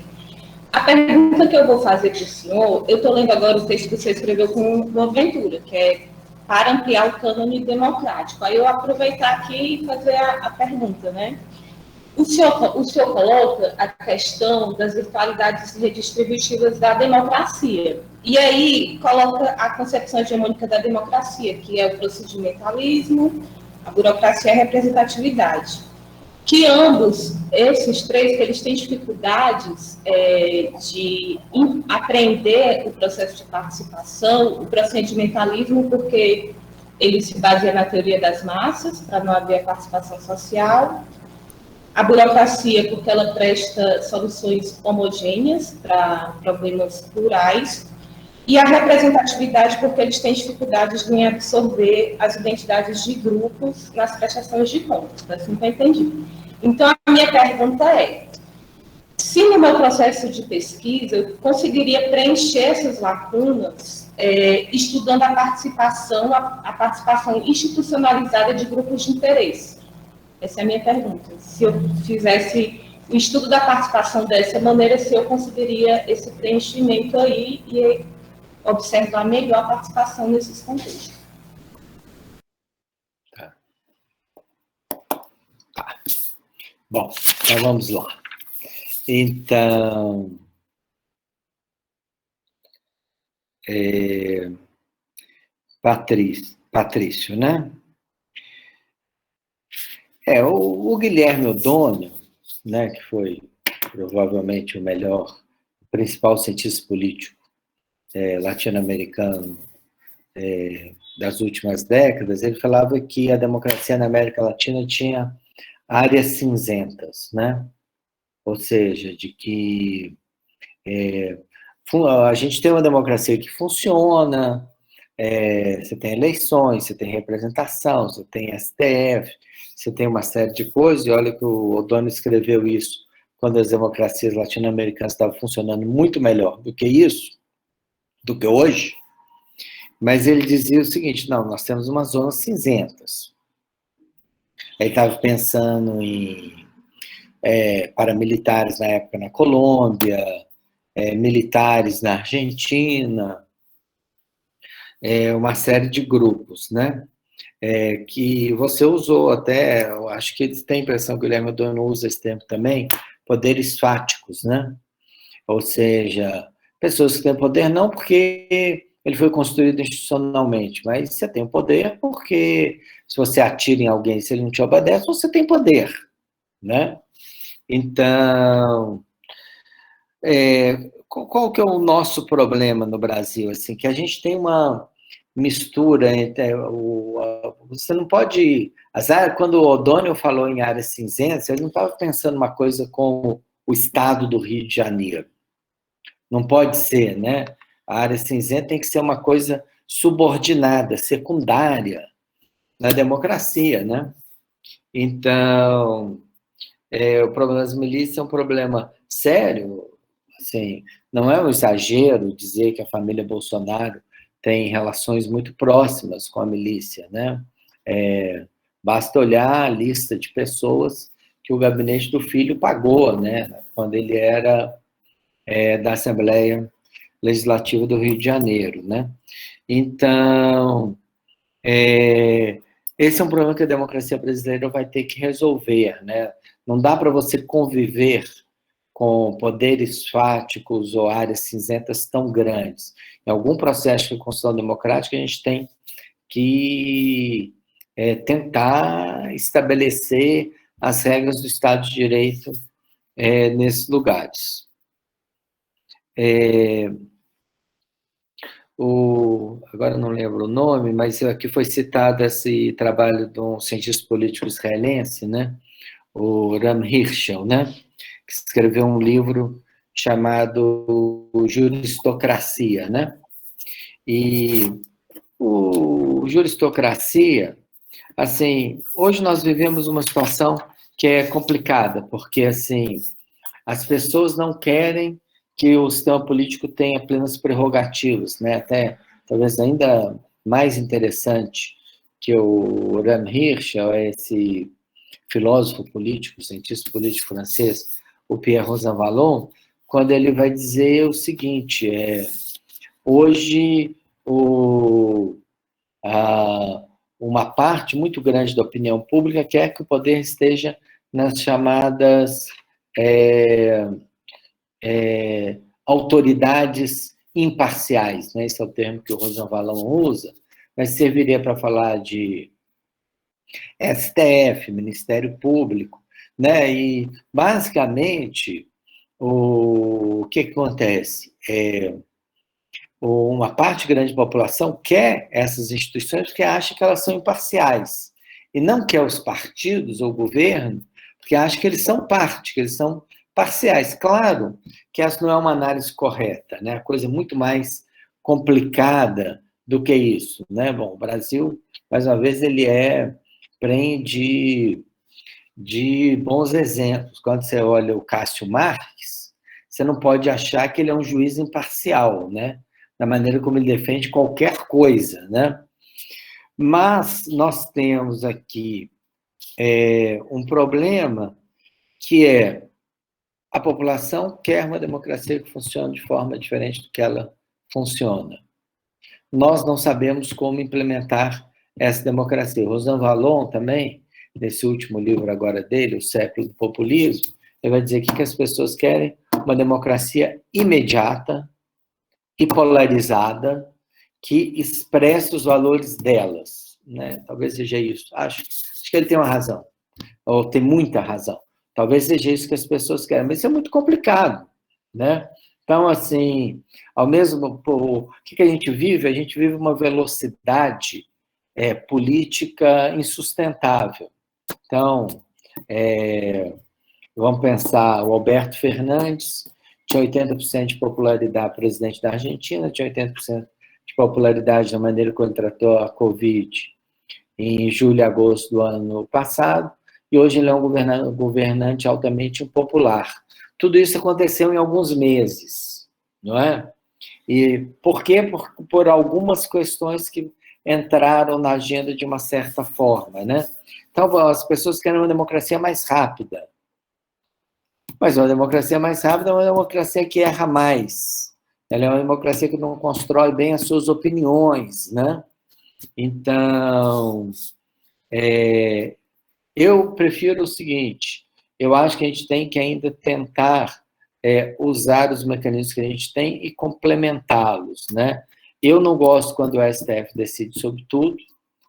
A pergunta que eu vou fazer para o senhor, eu estou lendo agora o texto que você escreveu com o Boaventura, que é para ampliar o cânone democrático. Aí eu vou aproveitar aqui e fazer a pergunta, né? O senhor coloca a questão das virtualidades redistributivas da democracia, e aí coloca a concepção hegemônica da democracia, que é o procedimentalismo, a burocracia e a representatividade. Que ambos, esses três, que eles têm dificuldades de aprender o processo de participação, o procedimentalismo, porque ele se baseia na teoria das massas, para não haver a participação social, a burocracia, porque ela presta soluções homogêneas para problemas plurais, e a representatividade, porque eles têm dificuldades em absorver as identidades de grupos nas prestações de contas, assim que eu entendi. Então, a minha pergunta é, se no meu processo de pesquisa eu conseguiria preencher essas lacunas estudando a participação institucionalizada de grupos de interesse? Essa é a minha pergunta. Se eu fizesse, o estudo da participação dessa maneira, se eu conseguiria esse preenchimento aí e observar melhor a participação nesses contextos. Bom, então vamos lá. Então, Patrício, né? O Guilherme O'Donnell, né, que foi provavelmente o principal cientista político latino-americano das últimas décadas, ele falava que a democracia na América Latina tinha áreas cinzentas, né? Ou seja, de que a gente tem uma democracia que funciona, você tem eleições, você tem representação, você tem STF, você tem uma série de coisas, e olha que o O'Donnell escreveu isso quando as democracias latino-americanas estavam funcionando muito melhor do que isso, do que hoje, mas ele dizia o seguinte, não, nós temos umas zonas cinzentas. Ele estava pensando em paramilitares na época na Colômbia, militares na Argentina, uma série de grupos, né? Que você usou até, eu acho que eles têm a impressão que o Guilherme O'Donnell usa esse tempo também, poderes fáticos, né? Ou seja, pessoas que têm poder não porque ele foi construído institucionalmente, mas você tem poder porque se você atira em alguém, se ele não te obedece, você tem poder, né? Então, qual que é o nosso problema no Brasil? Assim, que a gente tem uma mistura entre você não pode... Quando o O'Donnell falou em áreas cinzentas, ele não estava pensando uma coisa como o estado do Rio de Janeiro. Não pode ser, né? A área cinzenta tem que ser uma coisa subordinada, secundária na democracia, né? Então, o problema das milícias é um problema sério, assim, não é um exagero dizer que a família Bolsonaro tem relações muito próximas com a milícia, né? Basta olhar a lista de pessoas que o gabinete do filho pagou, né? Quando ele era da Assembleia Legislativa do Rio de Janeiro, né? Então, esse é um problema que a democracia brasileira vai ter que resolver, né? Não dá para você conviver com poderes fáticos ou áreas cinzentas tão grandes. Em algum processo de reconstrução democrática, a gente tem que tentar estabelecer as regras do Estado de Direito nesses lugares. Agora não lembro o nome, mas aqui foi citado esse trabalho de um cientista político israelense, né? O Ram Hirschel, né? Que escreveu um livro chamado Juristocracia, né? E o Juristocracia, assim, hoje nós vivemos uma situação que é complicada, porque, assim, as pessoas não querem que o sistema político tenha plenas prerrogativas, né? Até, talvez ainda mais interessante que o Ram Hirschel, esse filósofo político, cientista político francês, o Pierre Rosanvallon, quando ele vai dizer o seguinte, hoje uma parte muito grande da opinião pública quer que o poder esteja nas chamadas autoridades imparciais, né? Esse é o termo que o Rosanvallon usa, mas serviria para falar de STF, Ministério Público, né? E, basicamente, o que acontece? Uma parte grande da população quer essas instituições porque acha que elas são imparciais, e não quer os partidos ou o governo porque acha que eles são parte, que eles são parciais. Claro que essa não é uma análise correta, né? A coisa é muito mais complicada do que isso, né? Bom, o Brasil, mais uma vez, ele prende de bons exemplos. Quando você olha o Cássio Marques, você não pode achar que ele é um juiz imparcial, né? Da maneira como ele defende qualquer coisa, né? Mas nós temos aqui um problema que a população quer uma democracia que funcione de forma diferente do que ela funciona. Nós não sabemos como implementar essa democracia. Rosan Vallon também, nesse último livro agora dele, O Século do Populismo, ele vai dizer que as pessoas querem uma democracia imediata e polarizada, que expresse os valores delas, né? Talvez seja isso. Acho que ele tem uma razão, ou tem muita razão. Talvez seja isso que as pessoas querem, mas isso é muito complicado, né? Então, assim, o que a gente vive? A gente vive uma velocidade política insustentável. Então, vamos pensar, o Alberto Fernandes tinha 80% de popularidade, presidente da Argentina, tinha 80% de popularidade na maneira como ele tratou a Covid em julho e agosto do ano passado, e hoje ele é um governante altamente impopular. Tudo isso aconteceu em alguns meses, não é? E por quê? Por algumas questões que entraram na agenda de uma certa forma, né? Então, as pessoas querem uma democracia mais rápida. Mas uma democracia mais rápida é uma democracia que erra mais. Ela é uma democracia que não constrói bem as suas opiniões, né? Então, eu prefiro o seguinte, eu acho que a gente tem que ainda tentar usar os mecanismos que a gente tem e complementá-los, né? Eu não gosto quando o STF decide sobre tudo,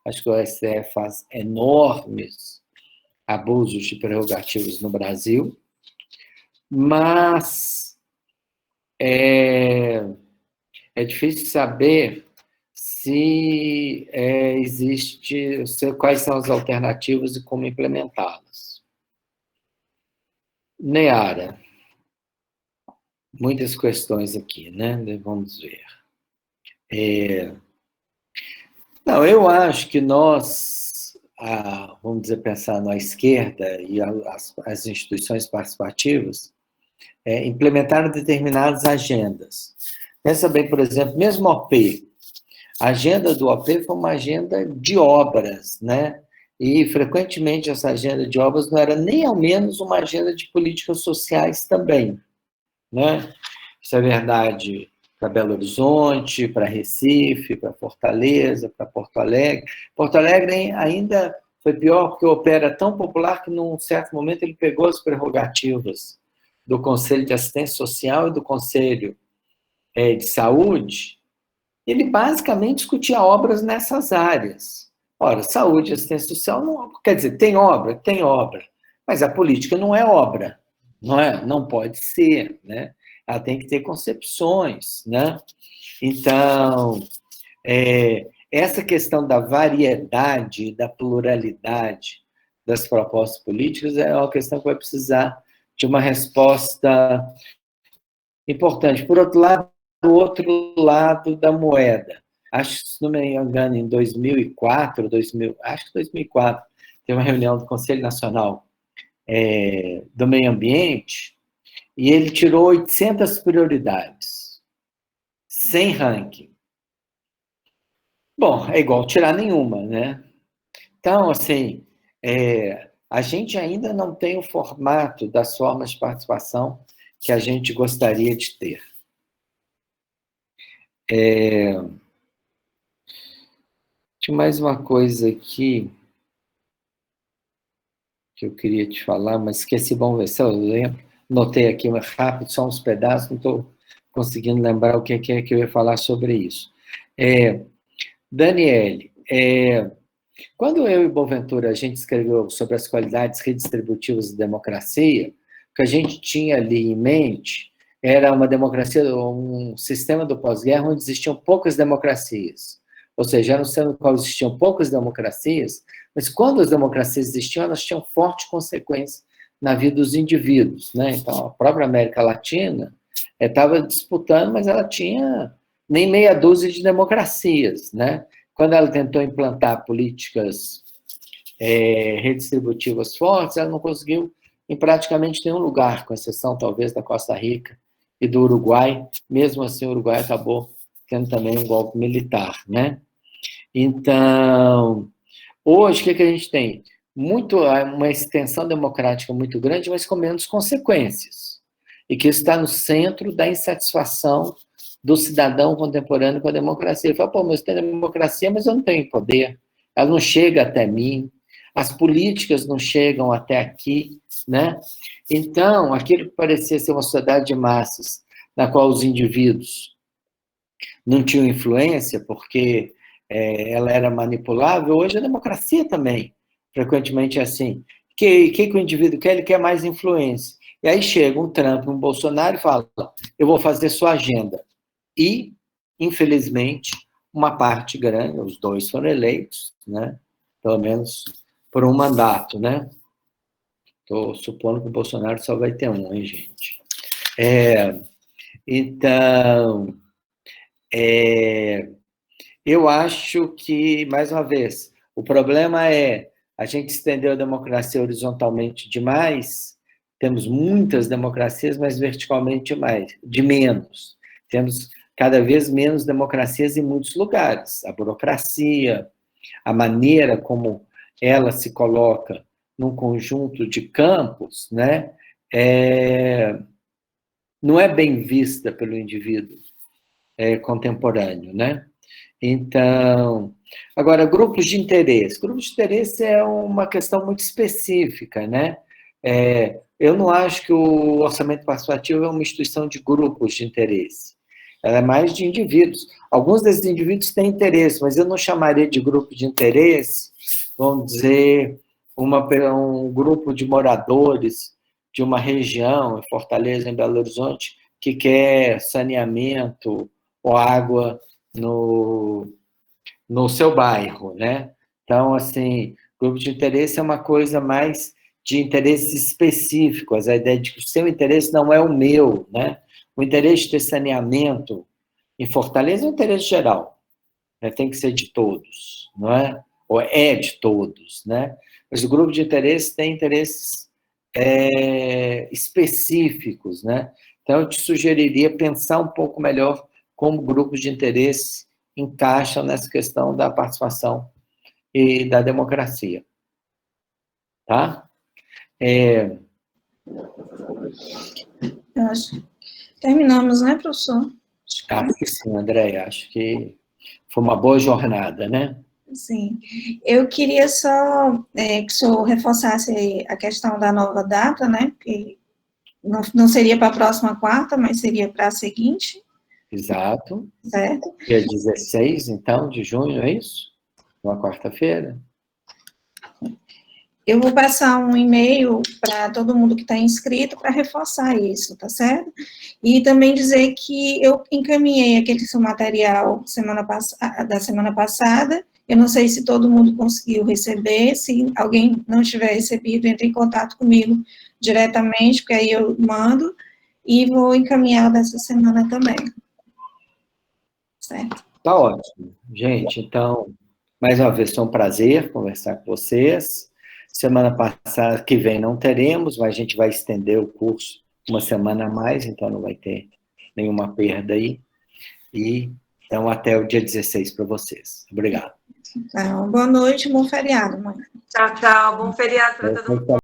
acho que o STF faz enormes abusos de prerrogativas no Brasil, mas é difícil saber se quais são as alternativas e como implementá-las. Neara, muitas questões aqui, né? Vamos ver. Não, eu acho que nós, vamos dizer, pensar na esquerda e as instituições participativas, implementaram determinadas agendas. Pensa bem, por exemplo, mesmo a OP. A agenda do OP foi uma agenda de obras, né? E, frequentemente, essa agenda de obras não era nem ao menos uma agenda de políticas sociais também, né? Isso é verdade para Belo Horizonte, para Recife, para Fortaleza, para Porto Alegre. Porto Alegre ainda foi pior, porque o OP era tão popular que, num certo momento, ele pegou as prerrogativas do Conselho de Assistência Social e do Conselho de Saúde. Ele basicamente discutia obras nessas áreas. Ora, saúde e assistência social, não, quer dizer, tem obra, mas a política não é obra, não é? Não pode ser, né? Ela tem que ter concepções, né? Então, essa questão da variedade, da pluralidade das propostas políticas é uma questão que vai precisar de uma resposta importante. Por outro lado, do outro lado da moeda, acho que, se não me engano, em 2004, acho que 2004, teve uma reunião do Conselho Nacional do Meio Ambiente, e ele tirou 800 prioridades, sem ranking. Bom, é igual tirar nenhuma, né? Então, assim, a gente ainda não tem o formato das formas de participação que a gente gostaria de ter. Tinha mais uma coisa aqui que eu queria te falar, mas esqueci, vamos ver se eu lembro. Notei aqui rápido, só uns pedaços, não estou conseguindo lembrar o que é que eu ia falar sobre isso. Daniele, quando eu e Boaventura, a gente escreveu sobre as qualidades redistributivas da democracia, o que a gente tinha ali em mente era uma democracia, um sistema do pós-guerra onde existiam poucas democracias. Ou seja, era um sistema no qual existiam poucas democracias, mas quando as democracias existiam, elas tinham forte consequência na vida dos indivíduos, né? Então, a própria América Latina estava disputando, mas ela tinha nem meia dúzia de democracias, né? Quando ela tentou implantar políticas redistributivas fortes, ela não conseguiu em praticamente nenhum lugar, com exceção, talvez, da Costa Rica e do Uruguai. Mesmo assim, o Uruguai acabou tendo também um golpe militar, né? Então, hoje, o que a gente tem? Uma extensão democrática muito grande, mas com menos consequências, e que isso está no centro da insatisfação do cidadão contemporâneo com a democracia. Ele fala, pô, mas tem democracia, mas eu não tenho poder, ela não chega até mim, as políticas não chegam até aqui, né? Então, aquilo que parecia ser uma sociedade de massas, na qual os indivíduos não tinham influência, porque ela era manipulável, hoje a democracia também, frequentemente é assim. O que o indivíduo quer? Ele quer mais influência. E aí chega um Trump, um Bolsonaro e fala, eu vou fazer sua agenda. E, infelizmente, uma parte grande, os dois foram eleitos, né? Pelo menos por um mandato, né? Estou supondo que o Bolsonaro só vai ter um, hein, gente? Então, eu acho que, mais uma vez, o problema é a gente estendeu a democracia horizontalmente demais, temos muitas democracias, mas verticalmente de menos. Temos cada vez menos democracias em muitos lugares. A burocracia, a maneira como ela se coloca num conjunto de campos, né, não é bem vista pelo indivíduo contemporâneo, né? Então, agora, grupos de interesse. Grupos de interesse é uma questão muito específica, né? Eu não acho que o orçamento participativo é uma instituição de grupos de interesse. Ela é mais de indivíduos. Alguns desses indivíduos têm interesse, mas eu não chamaria de grupo de interesse, vamos dizer, um grupo de moradores de uma região, em Fortaleza, em Belo Horizonte, que quer saneamento ou água no seu bairro, né? Então, assim, grupo de interesse é uma coisa mais de interesses específicos, a ideia de que o seu interesse não é o meu, né? O interesse de ter saneamento em Fortaleza é um interesse geral, né? Tem que ser de todos, não é? Ou é de todos, né? Mas o grupo de interesse tem interesses específicos, né? Então, eu te sugeriria pensar um pouco melhor como grupos de interesse encaixam nessa questão da participação e da democracia. Tá? Terminamos, né, professor? Acho que sim, André. Acho que foi uma boa jornada, né? Sim. Eu queria só que o senhor reforçasse a questão da nova data, né? Que não seria para a próxima quarta, mas seria para a seguinte. Exato. Certo. Dia 16, então, de junho, é isso? Uma quarta-feira. Eu vou passar um e-mail para todo mundo que está inscrito para reforçar isso, tá certo? E também dizer que eu encaminhei aquele seu material da semana passada. Eu não sei se todo mundo conseguiu receber. Se alguém não tiver recebido, entre em contato comigo diretamente, porque aí eu mando e vou encaminhar dessa semana também. Certo? Tá ótimo. Gente, então, mais uma vez, foi um prazer conversar com vocês. Semana passada, que vem, não teremos, mas a gente vai estender o curso uma semana a mais, então não vai ter nenhuma perda aí. E, então, até o dia 16 para vocês. Obrigado. Então, boa noite, bom feriado, mãe. Tchau, tchau. Bom feriado para todo mundo.